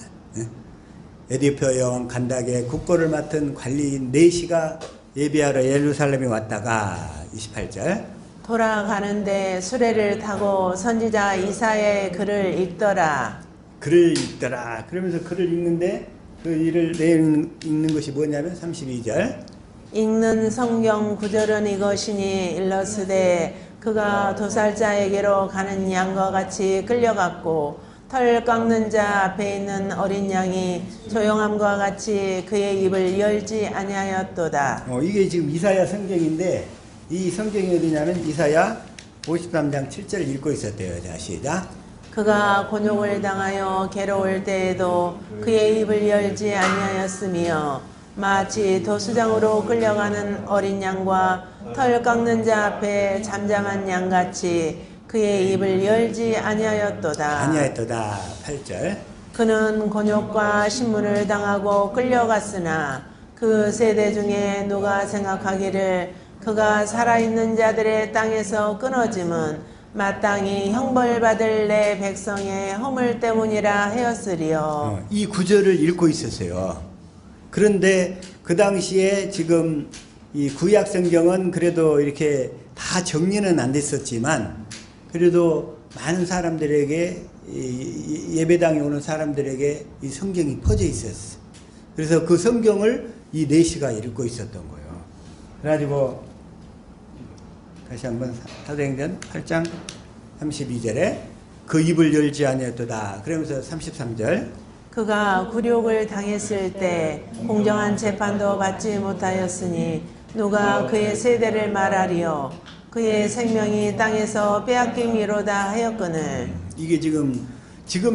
Speaker 1: 에디오피아 여왕 간닥의 국고를 맡은 관리인 네시가 예배하러 예루살렘에 왔다가 28절
Speaker 2: 돌아가는데 수레를 타고 선지자 이사야의 글을 읽더라.
Speaker 1: 그러면서 글을 읽는데 그 일을 읽는 것이 뭐냐면 32절
Speaker 2: 읽는 성경 구절은 이것이니 일러스되 그가 도살자에게로 가는 양과 같이 끌려갔고 털 깎는 자 앞에 있는 어린 양이 조용함과 같이 그의 입을 열지 아니하였도다.
Speaker 1: 이게 지금 이사야 성경인데 이 성경이 어디냐면 이사야 53장 7절 읽고 있었대요. 자, 시작.
Speaker 2: 그가 곤욕을 당하여 괴로울 때에도 그의 입을 열지 아니하였으며 마치 도수장으로 끌려가는 어린 양과 털 깎는 자 앞에 잠잠한 양같이 그의 입을 열지 아니하였도다.
Speaker 1: 8절
Speaker 2: 그는 곤욕과 신문을 당하고 끌려갔으나 그 세대 중에 누가 생각하기를 그가 살아있는 자들의 땅에서 끊어짐은 마땅히 형벌받을 내 백성의 허물 때문이라 하였으리요.
Speaker 1: 이 구절을 읽고 있었어요. 그런데 그 당시에 지금 이 구약 성경은 그래도 이렇게 다 정리는 안 됐었지만 그래도 많은 사람들에게 예배당에 오는 사람들에게 이 성경이 퍼져 있었어요. 그래서 그 성경을 이 네시가 읽고 있었던 거예요. 그래가지고 다시 한번 사도행전 8장 32절에 그 입을 열지 아니었도다. 그러면서 33절
Speaker 2: 그가 굴욕을 당했을 때 공정한 재판도 받지 못하였으니 누가 그의 세대를 말하리요. 그의 생명이 땅에서 빼앗김이로다 하였거늘.
Speaker 1: 이게 지금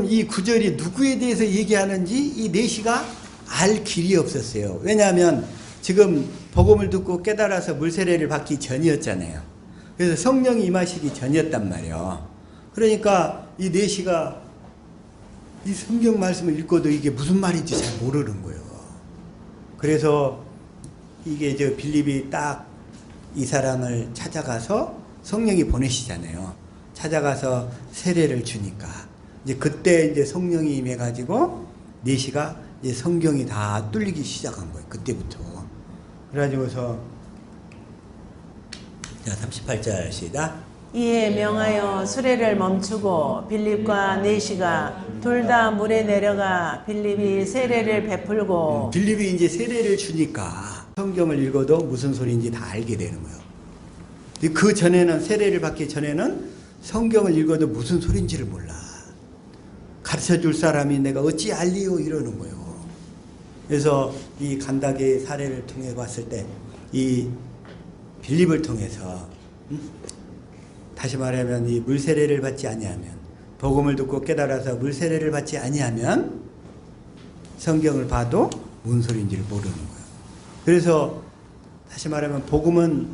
Speaker 1: 이 구절이 누구에 대해서 얘기하는지 이 네시가 알 길이 없었어요. 왜냐하면 지금 복음을 듣고 깨달아서 물세례를 받기 전이었잖아요. 그래서 성령이 임하시기 전이었단 말이에요. 그러니까 이 네시가 이 성경 말씀을 읽고도 이게 무슨 말인지 잘 모르는 거예요. 그래서 이게 빌립이 딱 이 사람을 찾아가서 성령이 보내시잖아요. 찾아가서 세례를 주니까 이제 그때 이제 성령이 임해가지고 네시가 이제 성경이 다 뚫리기 시작한 거예요. 그때부터. 그래가지고서 자 38절 시작.
Speaker 2: 이에 명하여 수레를 멈추고 빌립과 네시가 둘 다 물에 내려가 빌립이 세례를 베풀고
Speaker 1: 빌립이 이제 세례를 주니까 성경을 읽어도 무슨 소리인지 다 알게 되는 거예요. 그 전에는 세례를 받기 전에는 성경을 읽어도 무슨 소리인지를 몰라. 가르쳐 줄 사람이 내가 어찌 알리요 이러는 거예요. 그래서 이 간닥의 사례를 통해 봤을 때 이 빌립을 통해서 다시 말하면 이 물세례를 받지 아니하면 복음을 듣고 깨달아서 물세례를 받지 아니하면 성경을 봐도 무슨 소리인지를 모르는 거예요. 그래서 다시 말하면 복음은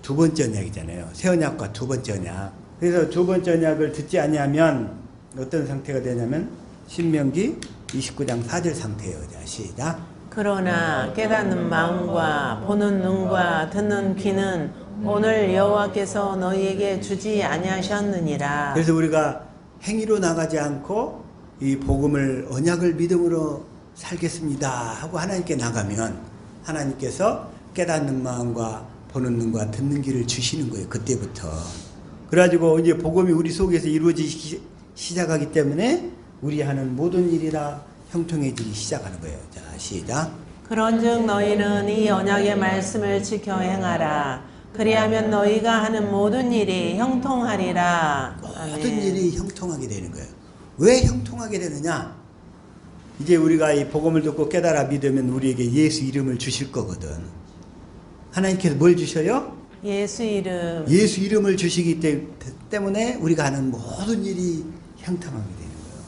Speaker 1: 두 번째 언약이잖아요. 새 언약과 두 번째 언약. 그래서 두 번째 언약을 듣지 아니하면 어떤 상태가 되냐면 신명기 29장 4절 상태예요. 자, 시작.
Speaker 2: 그러나 깨닫는 마음과 보는 눈과 듣는 귀는 오늘 여호와께서 너희에게 주지 아니하셨느니라.
Speaker 1: 그래서 우리가 행위로 나가지 않고 이 복음을 언약을 믿음으로 살겠습니다 하고 하나님께 나가면 하나님께서 깨닫는 마음과 보는 눈과 듣는 귀를 주시는 거예요. 그때부터. 그래가지고 이제 복음이 우리 속에서 이루어지기 시작하기 때문에 우리 하는 모든 일이나 형통해지기 시작하는 거예요. 자, 시작.
Speaker 2: 그런즉 너희는 이 언약의 말씀을 지켜 행하라. 그리하면 너희가 하는 모든 일이 형통하리라.
Speaker 1: 모든 일이 형통하게 되는 거예요. 왜 형통하게 되느냐? 이제 우리가 이 복음을 듣고 깨달아 믿으면 우리에게 예수 이름을 주실 거거든. 하나님께서 뭘 주셔요?
Speaker 2: 예수 이름.
Speaker 1: 예수 이름을 주시기 때문에 우리가 하는 모든 일이 형통하게 되는 거예요.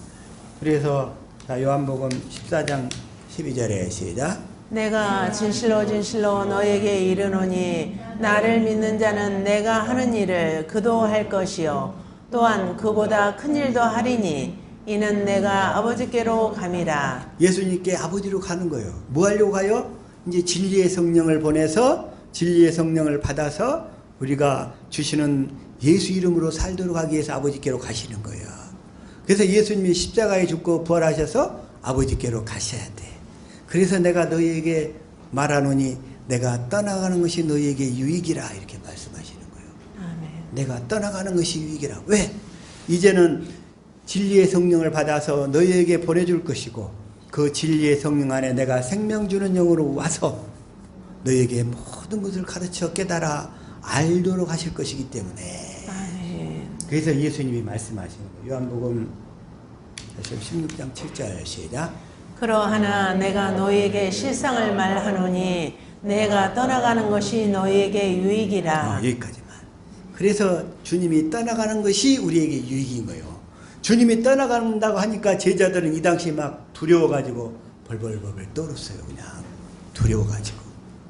Speaker 1: 그래서 자, 요한복음 14장 12절에 시작.
Speaker 2: 내가 진실로 진실로 너에게 이르노니 나를 믿는 자는 내가 하는 일을 그도 할 것이요 또한 그보다 큰 일도 하리니 이는 내가 아버지께로 감이라.
Speaker 1: 예수님께 아버지로 가는 거예요. 뭐 하려고 가요? 이제 진리의 성령을 보내서 진리의 성령을 받아서 우리가 주시는 예수 이름으로 살도록 하기 위해서 아버지께로 가시는 거예요. 그래서 예수님이 십자가에 죽고 부활하셔서 아버지께로 가셔야 돼. 그래서 내가 너희에게 말하노니 내가 떠나가는 것이 너희에게 유익이라 이렇게 말씀하시는 거예요.
Speaker 2: 아멘.
Speaker 1: 내가 떠나가는 것이 유익이라. 왜? 이제는 진리의 성령을 받아서 너희에게 보내줄 것이고 그 진리의 성령 안에 내가 생명 주는 영으로 와서 너희에게 모든 것을 가르쳐 깨달아 알도록 하실 것이기 때문에.
Speaker 2: 아멘.
Speaker 1: 그래서 예수님이 말씀하시는 거예요. 요한복음 16장 7절 시작.
Speaker 2: 그러하나 내가 너희에게 실상을 말하노니 내가 떠나가는 것이 너희에게 유익이라.
Speaker 1: 여기까지만. 그래서 주님이 떠나가는 것이 우리에게 유익인 거예요. 주님이 떠나간다고 하니까 제자들은 이 당시 막 두려워가지고 벌벌벌 떨었어요. 그냥 두려워가지고.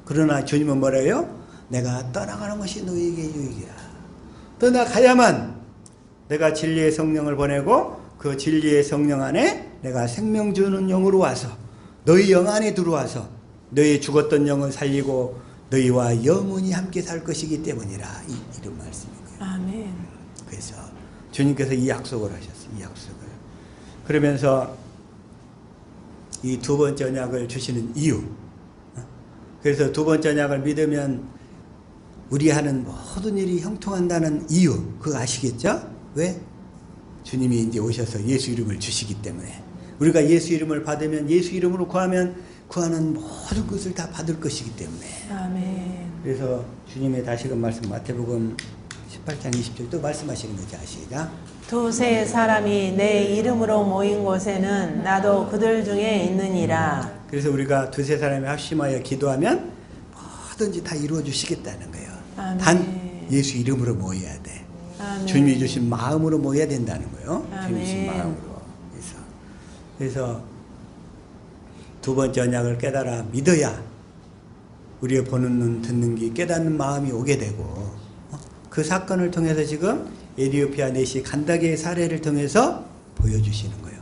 Speaker 1: 그러나 주님은 뭐래요? 내가 떠나가는 것이 너희에게 유익이라. 떠나가야만 내가 진리의 성령을 보내고 그 진리의 성령 안에 내가 생명 주는 영으로 와서 너희 영 안에 들어와서 너희 죽었던 영을 살리고 너희와 영원히 함께 살 것이기 때문이라. 이런 말씀인 거예요.
Speaker 2: 아멘.
Speaker 1: 그래서 주님께서 이 약속을 하셨어요. 이 약속을. 그러면서 이 두 번째 언약을 주시는 이유. 그래서 두 번째 언약을 믿으면 우리 하는 모든 일이 형통한다는 이유. 그거 아시겠죠? 왜? 주님이 이제 오셔서 예수 이름을 주시기 때문에. 우리가 예수 이름을 받으면 예수 이름으로 구하면 구하는 모든 것을 다 받을 것이기 때문에.
Speaker 2: 아멘.
Speaker 1: 그래서 주님의 다시금 말씀 마태복음 18장 20절 또 말씀하시는 거죠. 아시죠?
Speaker 2: 두세 사람이 내 이름으로 모인 곳에는 나도 그들 중에 있느니라.
Speaker 1: 그래서 우리가 두세 사람이 합심하여 기도하면 뭐든지 다 이루어 주시겠다는 거예요.
Speaker 2: 아멘.
Speaker 1: 단 예수 이름으로 모여야 돼.
Speaker 2: 아멘.
Speaker 1: 주님이 주신 마음으로 모여야 된다는 거예요. 주님이 주신
Speaker 2: 아멘.
Speaker 1: 마음으로. 그래서 두 번째 언약을 깨달아 믿어야 우리의 보는 눈, 듣는 귀, 깨닫는 마음이 오게 되고 그 사건을 통해서 지금 에티오피아 내시 간다게의 사례를 통해서 보여주시는 거예요.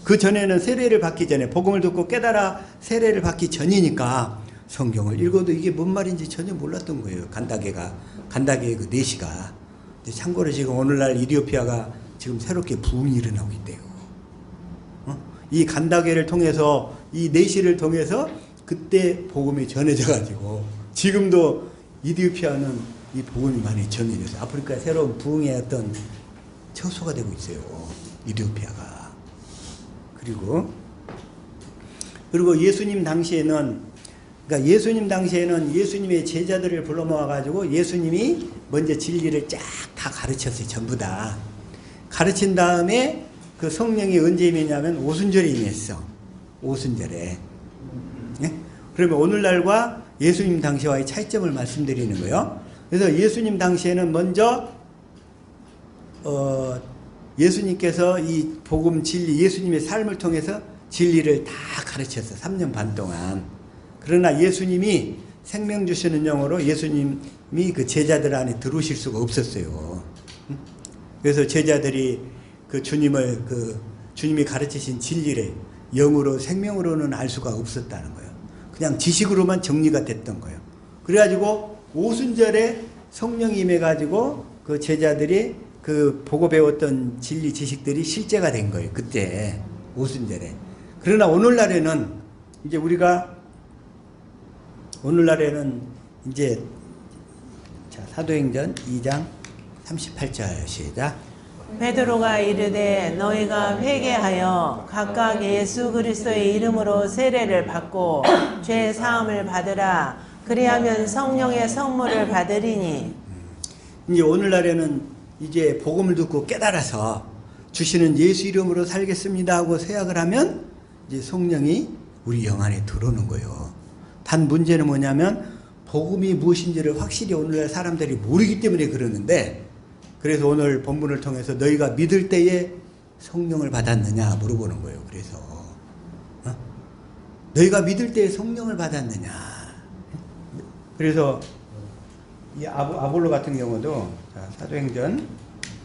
Speaker 1: 그 전에는 세례를 받기 전에 복음을 듣고 깨달아 세례를 받기 전이니까 성경을 읽어도 이게 뭔 말인지 전혀 몰랐던 거예요. 간다게의 그 내시가. 참고로 지금 오늘날 에티오피아가 지금 새롭게 부흥이 일어나고 있대요. 이 간다게를 통해서 이 내시를 통해서 그때 복음이 전해져 가지고 지금도 에티오피아는 이 복음이 많이 전해져서 아프리카의 새로운 부흥의 어떤 처소가 되고 있어요. 에티오피아가. 그리고 예수님 당시에는 그러니까 예수님 당시에는 예수님의 제자들을 불러 모아 가지고 예수님이 먼저 진리를 쫙 다 가르쳤어요. 전부 다. 가르친 다음에 그 성령이 언제 임했냐면 오순절에 임했어. 오순절에. 예? 그러면 오늘날과 예수님 당시와의 차이점을 말씀드리는 거예요. 그래서 예수님 당시에는 먼저 예수님께서 이 복음 진리 예수님의 삶을 통해서 진리를 다 가르쳤어. 3년 반 동안. 그러나 예수님이 생명 주시는 영으로 예수님이 그 제자들 안에 들어오실 수가 없었어요. 그래서 제자들이 그 주님이 가르치신 진리를 영으로 생명으로는 알 수가 없었다는 거예요. 그냥 지식으로만 정리가 됐던 거예요. 그래가지고 오순절에 성령이 임해가지고 그 제자들이 그 보고 배웠던 진리 지식들이 실제가 된 거예요. 그때 오순절에. 그러나 오늘날에는 이제 우리가 오늘날에는 이제 자, 사도행전 2장 38절 시작.
Speaker 2: 베드로가 이르되 너희가 회개하여 각각 예수 그리스도의 이름으로 세례를 받고 죄 사함을 받으라. 그리하면 성령의 선물을 받으리니.
Speaker 1: 이제 오늘날에는 이제 복음을 듣고 깨달아서 주시는 예수 이름으로 살겠습니다 하고 서약을 하면 이제 성령이 우리 영 안에 들어오는 거예요. 단 문제는 뭐냐면 복음이 무엇인지를 확실히 오늘날 사람들이 모르기 때문에 그러는데, 그래서 오늘 본문을 통해서 너희가 믿을 때에 성령을 받았느냐 물어보는 거예요. 그래서 너희가 믿을 때에 성령을 받았느냐. 그래서 이 아볼로 같은 경우도 자, 사도행전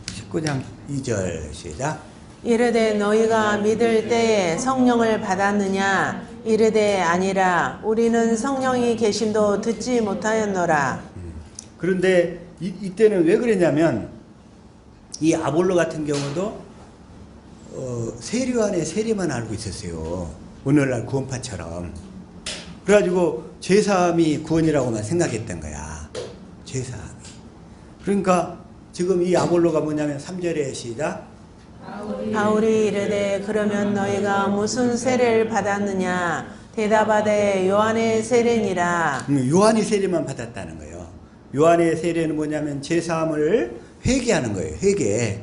Speaker 1: 19장 2절 시작.
Speaker 2: 이르되 너희가 믿을 때에 성령을 받았느냐. 이르되 아니라 우리는 성령이 계심도 듣지 못하였노라.
Speaker 1: 그런데 이때는 왜 그랬냐면 이 아볼로 같은 경우도 세례 안에 세례만 알고 있었어요. 오늘날 구원파처럼. 그래가지고 죄사함이 구원이라고만 생각했던 거야. 죄사함이. 그러니까 지금 이 아볼로가 뭐냐면 3절에 시작.
Speaker 2: 바울이 이르되 그러면 너희가 무슨 세례를 받았느냐. 대답하되 요한의 세례니라.
Speaker 1: 요한이 세례만 받았다는 거예요. 요한의 세례는 뭐냐면 죄사함을 회개하는 거예요. 회개.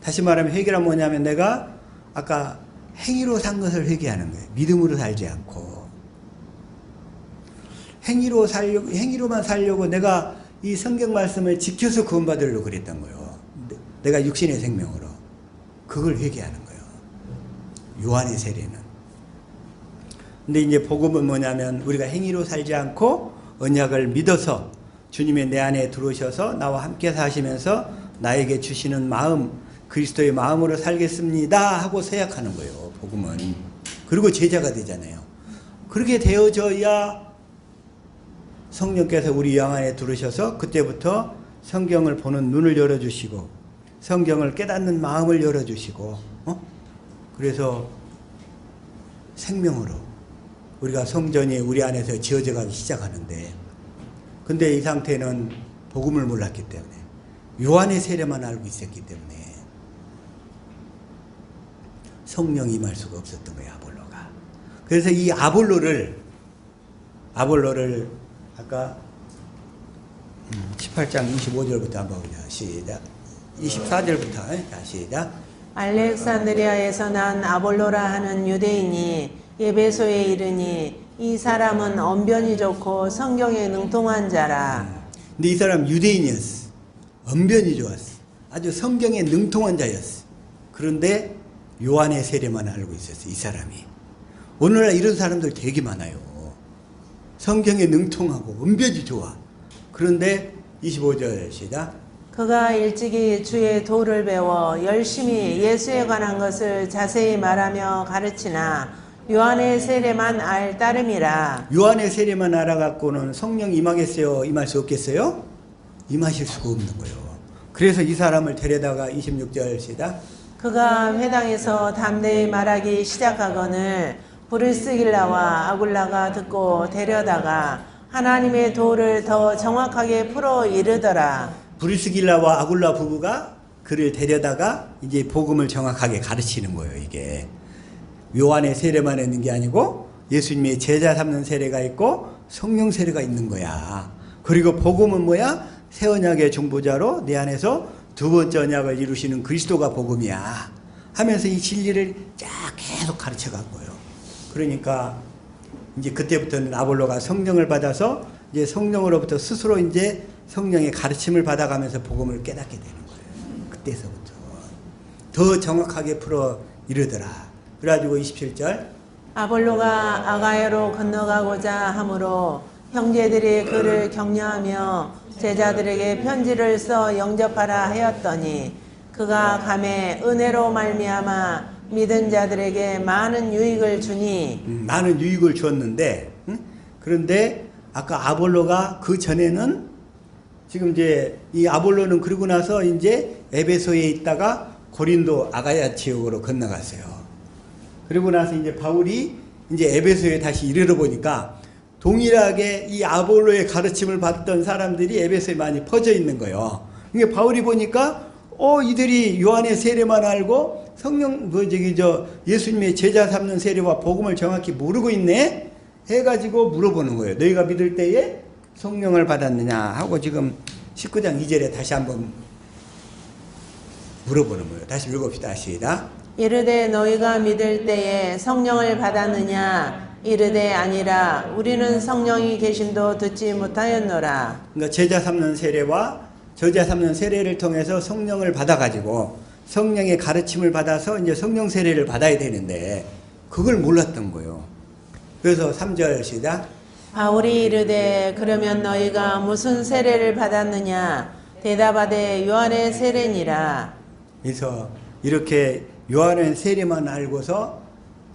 Speaker 1: 다시 말하면 회개란 뭐냐면 내가 아까 행위로 산 것을 회개하는 거예요. 믿음으로 살지 않고. 행위로만 살려고 내가 이 성경 말씀을 지켜서 구원받으려고 그랬던 거예요. 내가 육신의 생명으로. 그걸 회개하는 거예요. 요한의 세례는. 근데 이제 복음은 뭐냐면 우리가 행위로 살지 않고 언약을 믿어서 주님의 내 안에 들어오셔서 나와 함께 사시면서 나에게 주시는 마음, 그리스도의 마음으로 살겠습니다 하고 서약하는 거예요. 복음은. 그리고 제자가 되잖아요. 그렇게 되어져야 성령께서 우리 영 안에 들어오셔서 그때부터 성경을 보는 눈을 열어주시고 성경을 깨닫는 마음을 열어주시고 그래서 생명으로 우리가 성전이 우리 안에서 지어져 가기 시작하는데, 근데 이 상태는 복음을 몰랐기 때문에 요한의 세례만 알고 있었기 때문에 성령이 임할 수가 없었던 거예요. 아볼로가. 그래서 이 아볼로를 아까 18장 25절부터 한번 보자. 시작. 24절부터 시작.
Speaker 2: 알렉산드리아에서 난 아볼로라 하는 유대인이 예배소에 이르니 이 사람은 언변이 좋고 성경에 능통한 자라.
Speaker 1: 근데 이 사람 유대인이었어. 언변이 좋았어. 아주 성경에 능통한 자였어. 그런데 요한의 세례만 알고 있었어. 이 사람이. 오늘날 이런 사람들 되게 많아요. 성경에 능통하고 언변이 좋아. 그런데 25절 시작.
Speaker 2: 그가 일찍이 주의 도를 배워 열심히 예수에 관한 것을 자세히 말하며 가르치나 요한의 세례만 알 따름이라.
Speaker 1: 요한의 세례만 알아갖고는 성령 임하겠어요? 임할 수 없겠어요? 임하실 수가 없는 거예요. 그래서 이 사람을 데려다가 26절 시작.
Speaker 2: 그가 회당에서 담대히 말하기 시작하거늘 브리스길라와 아굴라가 듣고 데려다가 하나님의 도를 더 정확하게 풀어 이르더라.
Speaker 1: 브리스길라와 아굴라 부부가 그를 데려다가 이제 복음을 정확하게 가르치는 거예요. 이게 요한의 세례만 있는 게 아니고 예수님의 제자 삼는 세례가 있고 성령 세례가 있는 거야. 그리고 복음은 뭐야? 새 언약의 중보자로 내 안에서 두 번째 언약을 이루시는 그리스도가 복음이야 하면서 이 진리를 쫙 계속 가르쳐 간 거예요. 그러니까 이제 그때부터는 아볼로가 성령을 받아서 이제 성령으로부터 스스로 이제 성령의 가르침을 받아가면서 복음을 깨닫게 되는 거예요. 그때서부터 더 정확하게 풀어 이르더라. 그래가지고 27절.
Speaker 2: 아볼로가 아가야로 건너가고자 하므로 형제들이 그를 격려하며 제자들에게 편지를 써 영접하라 하였더니 그가 감에 은혜로 말미암아 믿은 자들에게 많은 유익을 주니
Speaker 1: 많은 유익을 주었는데, 응? 그런데 아까 아볼로가 그 전에는 지금 이제 이 아볼로는 그러고 나서 이제 에베소에 있다가 고린도 아가야 지역으로 건너갔어요. 그리고 나서 이제 바울이 이제 에베소에 다시 이르러 보니까 동일하게 이 아볼로의 가르침을 받던 사람들이 에베소에 많이 퍼져 있는 거예요. 이게 바울이 보니까 이들이 요한의 세례만 알고 성령 예수님의 제자 삼는 세례와 복음을 정확히 모르고 있네 해가지고 물어보는 거예요. 너희가 믿을 때에 성령을 받았느냐 하고 지금 19장 2절에 다시 한번 물어보는 거예요. 다시 읽읍시다. 시작.
Speaker 2: 이르되 너희가 믿을 때에 성령을 받았느냐 이르되 아니라 우리는 성령이 계심도 듣지 못하였노라.
Speaker 1: 그러니까 제자 삼는 세례와 저자 삼는 세례를 통해서 성령을 받아가지고 성령의 가르침을 받아서 이제 성령 세례를 받아야 되는데 그걸 몰랐던 거예요. 그래서 3절 시작.
Speaker 2: 바울이 이르되 그러면 너희가 무슨 세례를 받았느냐 대답하되 요한의 세례니라.
Speaker 1: 그래서 이렇게 요한의 세례만 알고서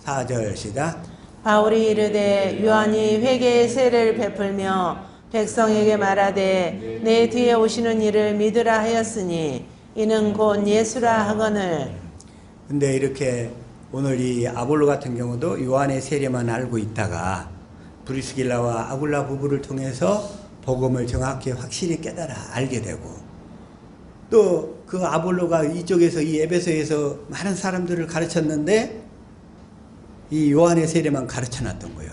Speaker 1: 4절 시작.
Speaker 2: 바울이 이르되 요한이 회개의 세례를 베풀며 백성에게 말하되 내 뒤에 오시는 이를 믿으라 하였으니 이는 곧 예수라 하거늘.
Speaker 1: 근데 이렇게 오늘 이 아볼로 같은 경우도 요한의 세례만 알고 있다가 브리스길라와 아굴라 부부를 통해서 복음을 정확히 확실히 깨달아 알게 되고 또 그 아볼로가 이쪽에서 이 에베소에서 많은 사람들을 가르쳤는데 이 요한의 세례만 가르쳐 놨던 거예요.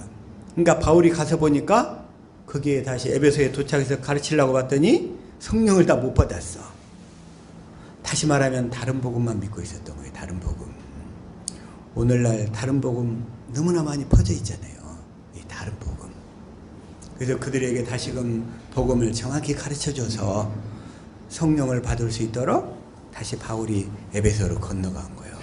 Speaker 1: 그러니까 바울이 가서 보니까 거기에 다시 에베소에 도착해서 가르치려고 봤더니 성령을 다 못 받았어. 다시 말하면 다른 복음만 믿고 있었던 거예요. 다른 복음. 오늘날 다른 복음 너무나 많이 퍼져 있잖아요. 이 다른 복음. 그래서 그들에게 다시금 복음을 정확히 가르쳐줘서 성령을 받을 수 있도록 다시 바울이 에베소로 건너간 거예요.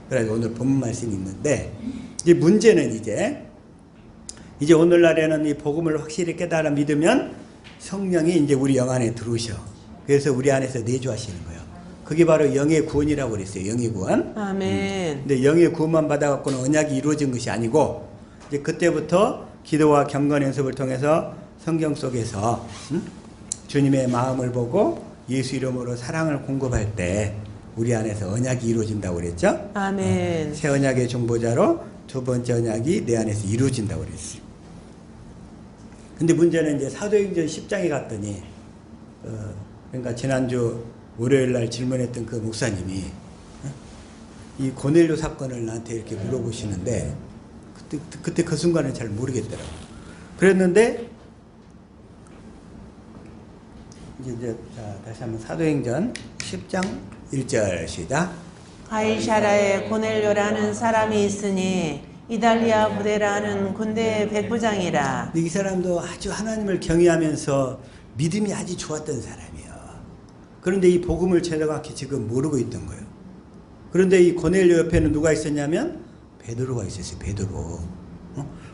Speaker 1: 그래가지고 오늘 본문 말씀이 있는데 이제 문제는 이제 오늘날에는 이 복음을 확실히 깨달아 믿으면 성령이 이제 우리 영 안에 들어오셔. 그래서 우리 안에서 내주하시는 거예요. 그게 바로 영의 구원이라고 그랬어요. 영의 구원.
Speaker 2: 아멘.
Speaker 1: 근데 영의 구원만 받아갖고는 언약이 이루어진 것이 아니고 이제 그때부터 기도와 경건 연습을 통해서 성경 속에서 주님의 마음을 보고 예수 이름으로 사랑을 공급할 때 우리 안에서 언약이 이루어진다고 그랬죠.
Speaker 2: 아멘.
Speaker 1: 새 언약의 중보자로 두 번째 언약이 내 안에서 이루어진다고 그랬어요. 근데 문제는 이제 사도행전 10장에 갔더니 그러니까 지난주 월요일 날 질문했던 그 목사님이 이 고넬료 사건을 나한테 이렇게 물어보시는데 그때 그 순간은 잘 모르겠더라고. 그랬는데 이제 다시 한번 사도행전 10장 1절 시작.
Speaker 2: 가이사라에 고넬료라는 사람이 있으니 이달리아 부대라는 군대의 백부장이라.
Speaker 1: 이 사람도 아주 하나님을 경외하면서 믿음이 아주 좋았던 사람이에요. 그런데 이 복음을 정확히 지금 모르고 있던 거예요. 그런데 이 고넬료 옆에는 누가 있었냐면 베드로가 있었어요. 베드로.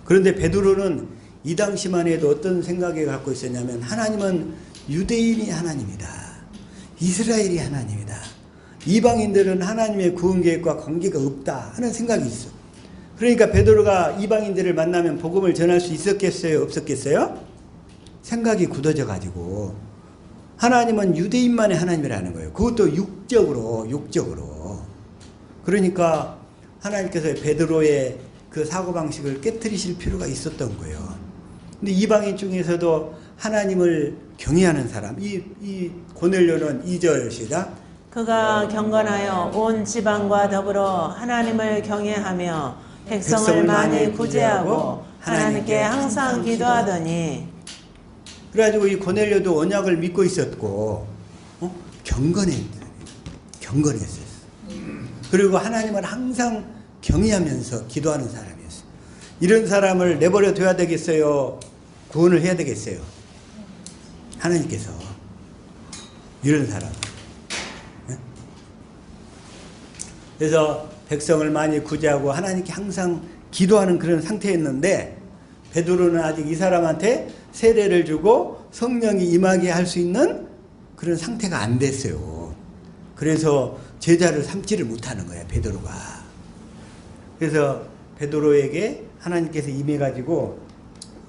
Speaker 1: 그런데 베드로는 이 당시만 해도 어떤 생각을 갖고 있었냐면 하나님은 유대인이 하나님이다. 이스라엘이 하나님이다. 이방인들은 하나님의 구원 계획과 관계가 없다 하는 생각이 있어. 그러니까 베드로가 이방인들을 만나면 복음을 전할 수 있었겠어요? 없었겠어요? 생각이 굳어져 가지고 하나님은 유대인만의 하나님이라는 거예요. 그것도 육적으로. 그러니까 하나님께서 베드로의 그 사고방식을 깨트리실 필요가 있었던 거예요. 근데 이방인 중에서도 하나님을 경외하는 사람, 이 고넬료는 2절 시작.
Speaker 2: 그가 경건하여 온 지방과 더불어 하나님을 경외하며 백성을 많이 구제하고 하나님께 항상 기도하더니.
Speaker 1: 그래가지고 이 고넬료도 언약을 믿고 있었고 경건했어요. 그리고 하나님을 항상 경외하면서 기도하는 사람이었어요. 이런 사람을 내버려 둬야 되겠어요? 구원을 해야 되겠어요? 하나님께서 이런 사람. 그래서 백성을 많이 구제하고 하나님께 항상 기도하는 그런 상태였는데 베드로는 아직 이 사람한테 세례를 주고 성령이 임하게 할 수 있는 그런 상태가 안 됐어요. 그래서 제자를 삼지를 못하는 거야, 베드로가. 그래서 베드로에게 하나님께서 임해가지고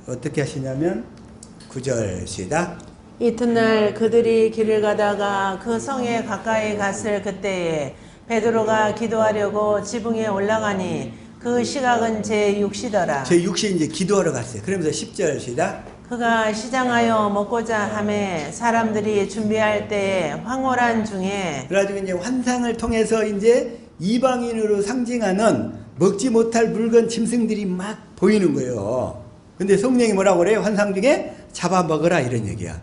Speaker 1: 어떻게 하시냐면 9절 시작.
Speaker 2: 이튿날 그들이 길을 가다가 그 성에 가까이 갔을 그때에 베드로가 기도하려고 지붕에 올라가니 그 시각은 제6시더라.
Speaker 1: 제6시 이제 기도하러 갔어요. 그러면서 10절 시작.
Speaker 2: 그가 시장하여 먹고자 하매 사람들이 준비할 때에 황홀한 중에
Speaker 1: 그래가지고 이제 환상을 통해서 이제 이방인으로 상징하는 먹지 못할 물건 짐승들이 막 보이는 거예요. 근데 성령이 뭐라고 그래요? 환상 중에 잡아먹으라 이런 얘기야.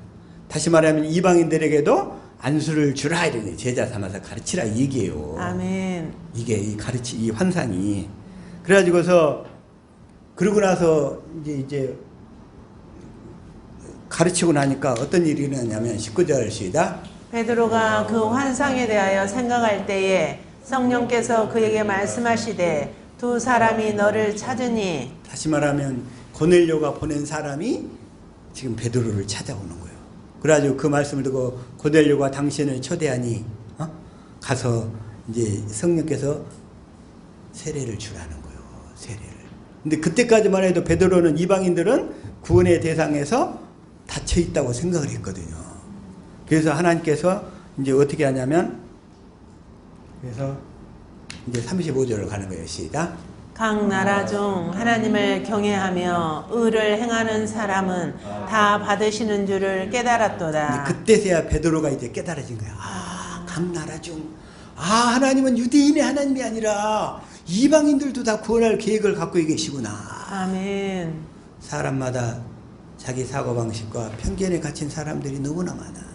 Speaker 1: 다시 말하면 이방인들에게도 안수를 주라 이런 얘기. 제자 삼아서 가르치라 이 얘기예요.
Speaker 2: 아멘.
Speaker 1: 이게 이 환상이. 그래가지고서 그러고 나서 이제 가르치고 나니까 어떤 일이 일어나냐면 19절 시작.
Speaker 2: 베드로가 그 환상에 대하여 생각할 때에 성령께서 그에게 말씀하시되 두 사람이 너를 찾으니.
Speaker 1: 다시 말하면 고넬료가 보낸 사람이 지금 베드로를 찾아오는 거예요. 그래가지고 그 말씀을 듣고 고넬료가 당신을 초대하니 가서 이제 성령께서 세례를 주라는 거예요. 세례를. 근데 그때까지만 해도 베드로는 이방인들은 구원의 대상에서 닫혀 있다고 생각을 했거든요. 그래서 하나님께서 이제 어떻게 하냐면 그래서 이제 35절을 가는 거예요. 시작.
Speaker 2: 각 나라 중 하나님을 경외하며 의를 행하는 사람은 다 받으시는 줄을 깨달았도다.
Speaker 1: 그때서야 베드로가 이제 깨달아진 거야. 각 나라 중 하나님은 유대인의 하나님이 아니라 이방인들도 다 구원할 계획을 갖고 계시구나.
Speaker 2: 아멘.
Speaker 1: 사람마다 자기 사고방식과 편견에 갇힌 사람들이 너무나 많아.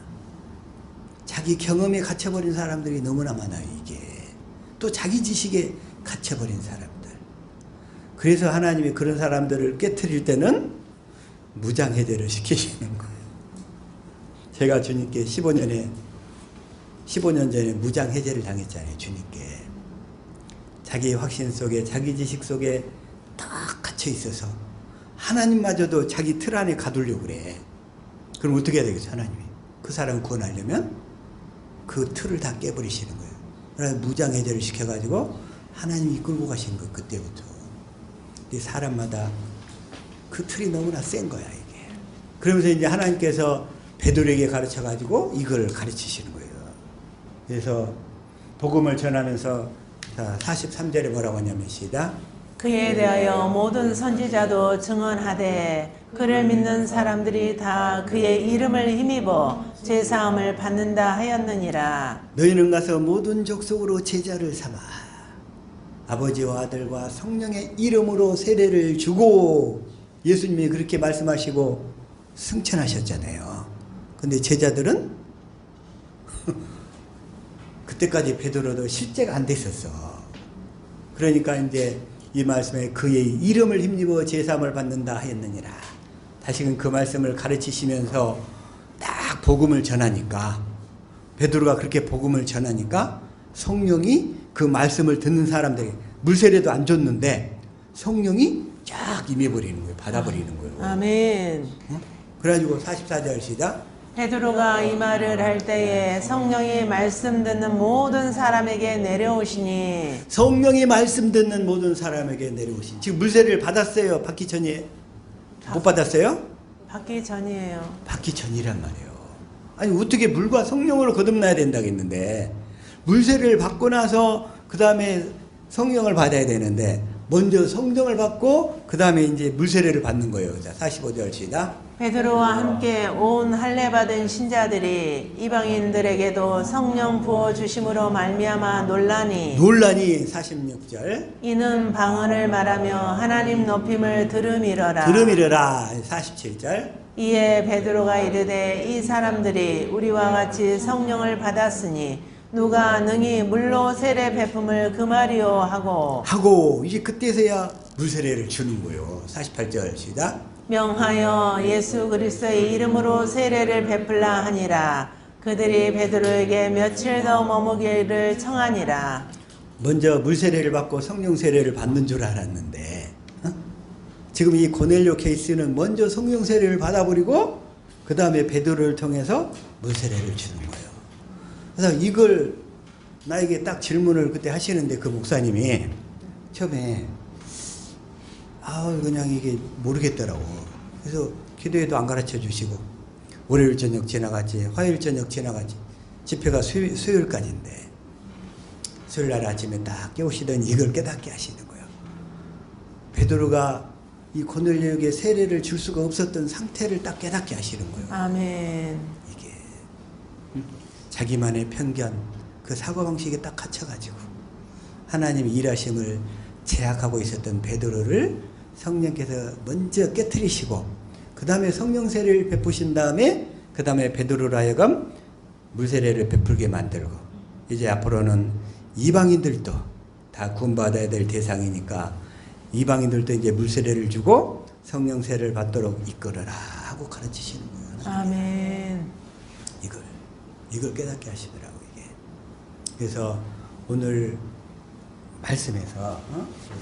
Speaker 1: 자기 경험에 갇혀버린 사람들이 너무나 많아. 이게 또 자기 지식에 갇혀버린 사람들. 그래서 하나님이 그런 사람들을 깨트릴 때는 무장해제를 시키시는 거예요. 제가 주님께 15년 전에 무장해제를 당했잖아요. 주님께. 자기 확신 속에 자기 지식 속에 딱 갇혀 있어서 하나님마저도 자기 틀 안에 가두려고 그래. 그럼 어떻게 해야 되겠어? 하나님이 그 사람 구원하려면 그 틀을 다 깨버리시는 거예요. 그래서 무장해제를 시켜가지고 하나님이 이끌고 가신 거. 그때부터. 근데 사람마다 그 틀이 너무나 센 거야 이게. 그러면서 이제 하나님께서 베드로에게 가르쳐가지고 이걸 가르치시는 거예요. 그래서 복음을 전하면서 43절에 뭐라고 하냐면 시작.
Speaker 2: 그에 대하여 모든 선지자도 증언하되 그를 믿는 사람들이 다 그의 이름을 힘입어 제사함을 받는다 하였느니라.
Speaker 1: 너희는 가서 모든 족속으로 제자를 삼아 아버지와 아들과 성령의 이름으로 세례를 주고, 예수님이 그렇게 말씀하시고 승천하셨잖아요. 근데 제자들은 그때까지 베드로도 실제가 안 됐었어. 그러니까 이제 이 말씀에 그의 이름을 힘입어 제사함을 받는다 하였느니라. 다시금 그 말씀을 가르치시면서 딱 복음을 전하니까, 베드로가 그렇게 복음을 전하니까 성령이 그 말씀을 듣는 사람들에게, 물세례도 안 줬는데 성령이 쫙 임해버리는 거예요. 받아버리는 거예요.
Speaker 2: 아멘.
Speaker 1: 그래가지고 44절 시작.
Speaker 2: 베드로가 이 말을 할 때에 성령이 말씀 듣는 모든 사람에게 내려오시니.
Speaker 1: 성령이 말씀 듣는 모든 사람에게 내려오신. 지금 물세례를 받았어요? 받기 전이에요? 못 받았어요?
Speaker 2: 받기 전이에요.
Speaker 1: 받기 전이란 말이에요. 아니 어떻게 물과 성령으로 거듭나야 된다겠는데, 물세례를 받고 나서 그 다음에 성령을 받아야 되는데 먼저 성령을 받고 그 다음에 이제 물세례를 받는 거예요. 자, 45절 시작.
Speaker 2: 베드로와 함께 온 할례 받은 신자들이 이방인들에게도 성령 부어 주심으로 말미암아 논란이
Speaker 1: 46절.
Speaker 2: 이는 방언을 말하며 하나님 높임을 들음이러라.
Speaker 1: 47절.
Speaker 2: 이에 베드로가 이르되 이 사람들이 우리와 같이 성령을 받았으니 누가 능히 물로 세례 베품을 금하리요 하고
Speaker 1: 이제 그때서야 물세례를 주는 거예요. 48절 시작.
Speaker 2: 명하여 예수 그리스도의 이름으로 세례를 베풀라 하니라. 그들이 베드로에게 며칠 더 머무기를 청하니라.
Speaker 1: 먼저 물세례를 받고 성령 세례를 받는 줄 알았는데, 지금 이 고넬료 케이스는 먼저 성령 세례를 받아버리고 그 다음에 베드로를 통해서 물세례를 주는 거예요. 그래서 이걸 나에게 딱 질문을 그때 하시는데, 그 목사님이 처음에 그냥 이게 모르겠더라고. 그래서 기도회도 안 가르쳐 주시고 월요일 저녁 지나갔지, 화요일 저녁 지나갔지, 집회가 수요일까지인데 수요일 날 아침에 딱 깨우시더니 이걸 깨닫게 하시는 거예요. 베드로가 이 고넬료에게 세례를 줄 수가 없었던 상태를 딱 깨닫게 하시는 거예요.
Speaker 2: 아멘.
Speaker 1: 이게 자기만의 편견, 그 사고방식에 딱 갇혀가지고 하나님의 일하심을 제약하고 있었던 베드로를 성령께서 먼저 깨트리시고 그 다음에 성령 세례를 베푸신 다음에 그 다음에 베드로로 하여금 물세례를 베풀게 만들고 이제 앞으로는 이방인들도 다 구원받아야 될 대상이니까 이방인들도 이제 물세례를 주고 성령 세례를 받도록 이끌어라 하고 가르치시는 거예요.
Speaker 2: 아멘.
Speaker 1: 이걸 깨닫게 하시더라고요. 이게. 그래서 오늘 말씀에서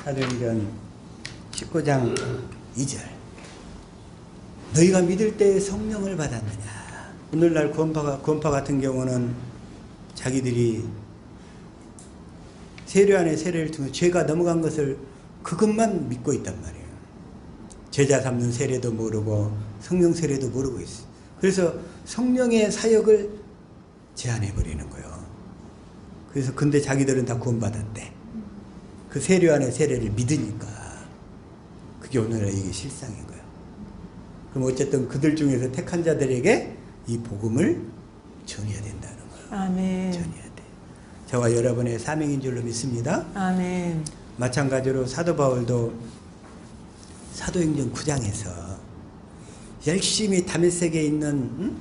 Speaker 1: 사도행전 19장 2절 너희가 믿을 때 성령을 받았느냐. 오늘날 구원파 같은 경우는 자기들이 세례 안에 세례를 통해 죄가 넘어간 것을 그것만 믿고 있단 말이에요. 제자 삼는 세례도 모르고 성령 세례도 모르고 있어요. 그래서 성령의 사역을 제한해 버리는 거예요. 그래서 근데 자기들은 다 구원받았대. 그 세례 안에 세례를 믿으니까 그게 오늘날 이게 실상인 거예요. 그럼 어쨌든 그들 중에서 택한 자들에게 이 복음을 전해야 된다는 거예요.
Speaker 2: 아멘.
Speaker 1: 전해야 돼. 저와 여러분의 사명인 줄로 믿습니다.
Speaker 2: 아멘.
Speaker 1: 마찬가지로 사도 바울도 사도행전 9장에서 열심히 다메섹에 있는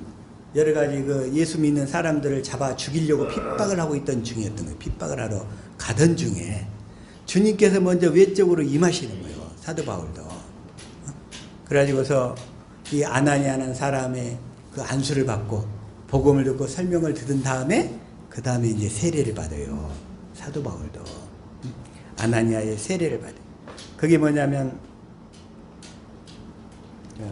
Speaker 1: 여러 가지 그 예수 믿는 사람들을 잡아 죽이려고 핍박을 하고 있던 중이었던 거예요. 핍박을 하러 가던 중에 주님께서 먼저 외적으로 임하시는 거예요. 사도 바울도. 그래가지고서 이 아나니아라는 사람의 그 안수를 받고 복음을 듣고 설명을 들은 다음에 그 다음에 이제 세례를 받아요. 사도 바울도. 아나니아의 세례를 받아요. 그게 뭐냐면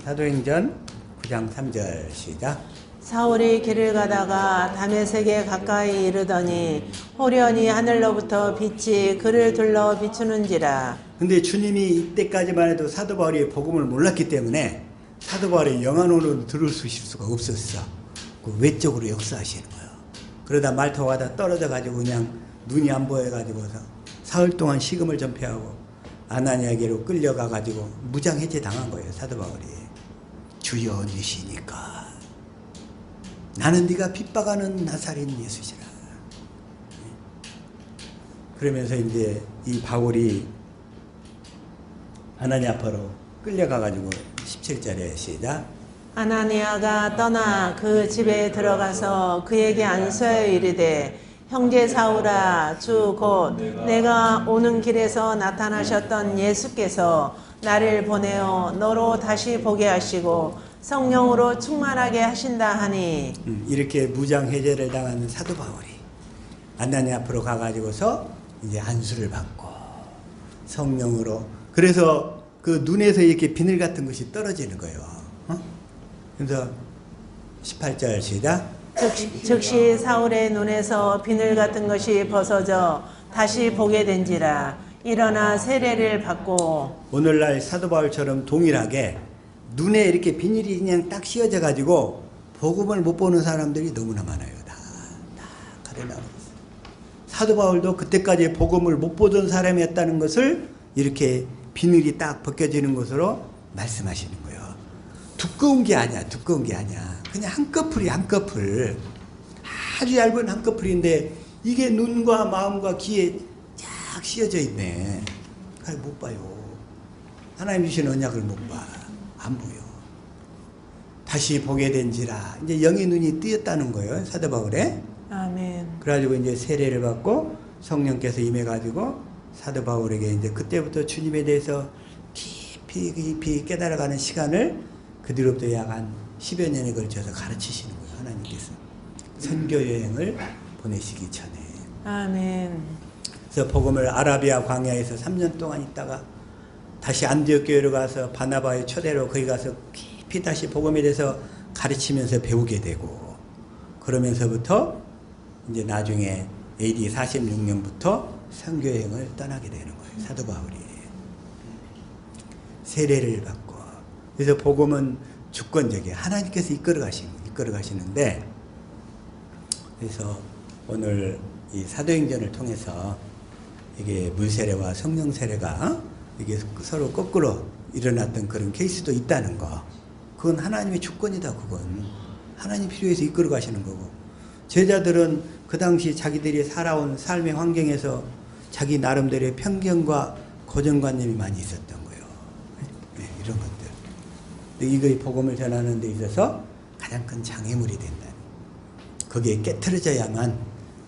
Speaker 1: 사도행전 9장 3절 시작.
Speaker 2: 사울이 길을 가다가 다메섹에 가까이 이르더니 호련히 하늘로부터 빛이 그를 둘러 비추는지라.
Speaker 1: 근데 주님이 이때까지만 해도 사도 바울이 복음을 몰랐기 때문에 사도 바울의 영안으로 들을 수가 없었어. 그 외적으로 역사하시는 거예요. 그러다 말타 가다 떨어져 가지고 그냥 눈이 안 보여 가지고서 사흘 동안 식음을 전폐하고 아나니아에게로 끌려가 가지고 무장 해제 당한 거예요. 사도 바울이. 주여 니시니까 나는 네가 핍박하는 나사렛 예수시라. 그러면서 이제 이 바울이 아나니아 앞으로 끌려가 가지고 17절에 시작.
Speaker 2: 아나니아가 떠나 그 집에 들어가서 그에게 안수하여 이르되 형제 사울아 주 곧 내가 오는 길에서 나타나셨던 예수께서 나를 보내어 너로 다시 보게 하시고 성령으로 충만하게 하신다 하니.
Speaker 1: 이렇게 무장 해제를 당하는 사도 바울이 아나니아 앞으로 가가지고서 이제 안수를 받고 성령으로 그래서 그 눈에서 이렇게 비늘 같은 것이 떨어지는 거예요. 그래서 18절 시작.
Speaker 2: 즉시 사울의 눈에서 비늘 같은 것이 벗어져 다시 보게 된지라. 일어나 세례를 받고.
Speaker 1: 오늘날 사도 바울처럼 동일하게 눈에 이렇게 비닐이 그냥 딱 씌어져 가지고 복음을 못 보는 사람들이 너무나 많아요. 다 가려나가고 있어요. 사도 바울도 그때까지 복음을 못 보던 사람이었다는 것을 이렇게 비늘이 딱 벗겨지는 것으로 말씀하시는 거예요. 두꺼운 게 아니야. 두꺼운 게 아니야. 그냥 한꺼풀이 한꺼풀. 아주 얇은 한꺼풀인데 이게 눈과 마음과 귀에 쫙 씌어져 있네. 그걸 못 봐요. 하나님 주신 언약을 못 봐. 안 보여. 다시 보게 된지라. 이제 영의 눈이 뜨였다는 거예요. 사도 바울에.
Speaker 2: 아멘.
Speaker 1: 그래가지고 이제 세례를 받고 성령께서 임해가지고 사도 바울에게 이제 그때부터 주님에 대해서 깊이 깨달아가는 시간을 그 뒤로부터 약 한 10여 년에 걸쳐서 가르치시는 거예요. 하나님께서. 선교 여행을 보내시기 전에.
Speaker 2: 아멘.
Speaker 1: 그래서 복음을 아라비아 광야에서 3년 동안 있다가 다시 안디옥 교회로 가서 바나바의 초대로 거기 가서 깊이 다시 복음에 대해서 가르치면서 배우게 되고 그러면서부터 이제 나중에 AD 46년부터 선교 여행을 떠나게 되는 거예요. 사도 바울이 세례를 받고. 그래서 복음은 주권적이에요. 하나님께서 이끌어 가시는데, 그래서 오늘 이 사도행전을 통해서 이게 물세례와 성령 세례가 이게 서로 거꾸로 일어났던 그런 케이스도 있다는 거. 그건 하나님의 주권이다. 그건 하나님 필요해서 이끌어 가시는 거고, 제자들은 그 당시 자기들이 살아온 삶의 환경에서 자기 나름대로의 편견과 고정관념이 많이 있었던 거예요. 네, 이런 것들. 근데 이거의 복음을 전하는 데 있어서 가장 큰 장애물이 된다. 거기에 깨트려져야만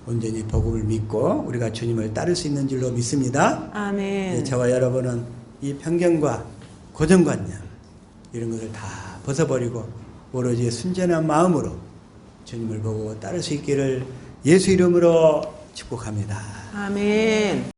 Speaker 1: 온전히 복음을 믿고 우리가 주님을 따를 수 있는 줄로 믿습니다.
Speaker 2: 아멘.
Speaker 1: 저와 여러분은 이 편견과 고정관념 이런 것을 다 벗어버리고 오로지 순전한 마음으로 주님을 보고 따를 수 있기를 예수 이름으로 축복합니다.
Speaker 2: 아멘.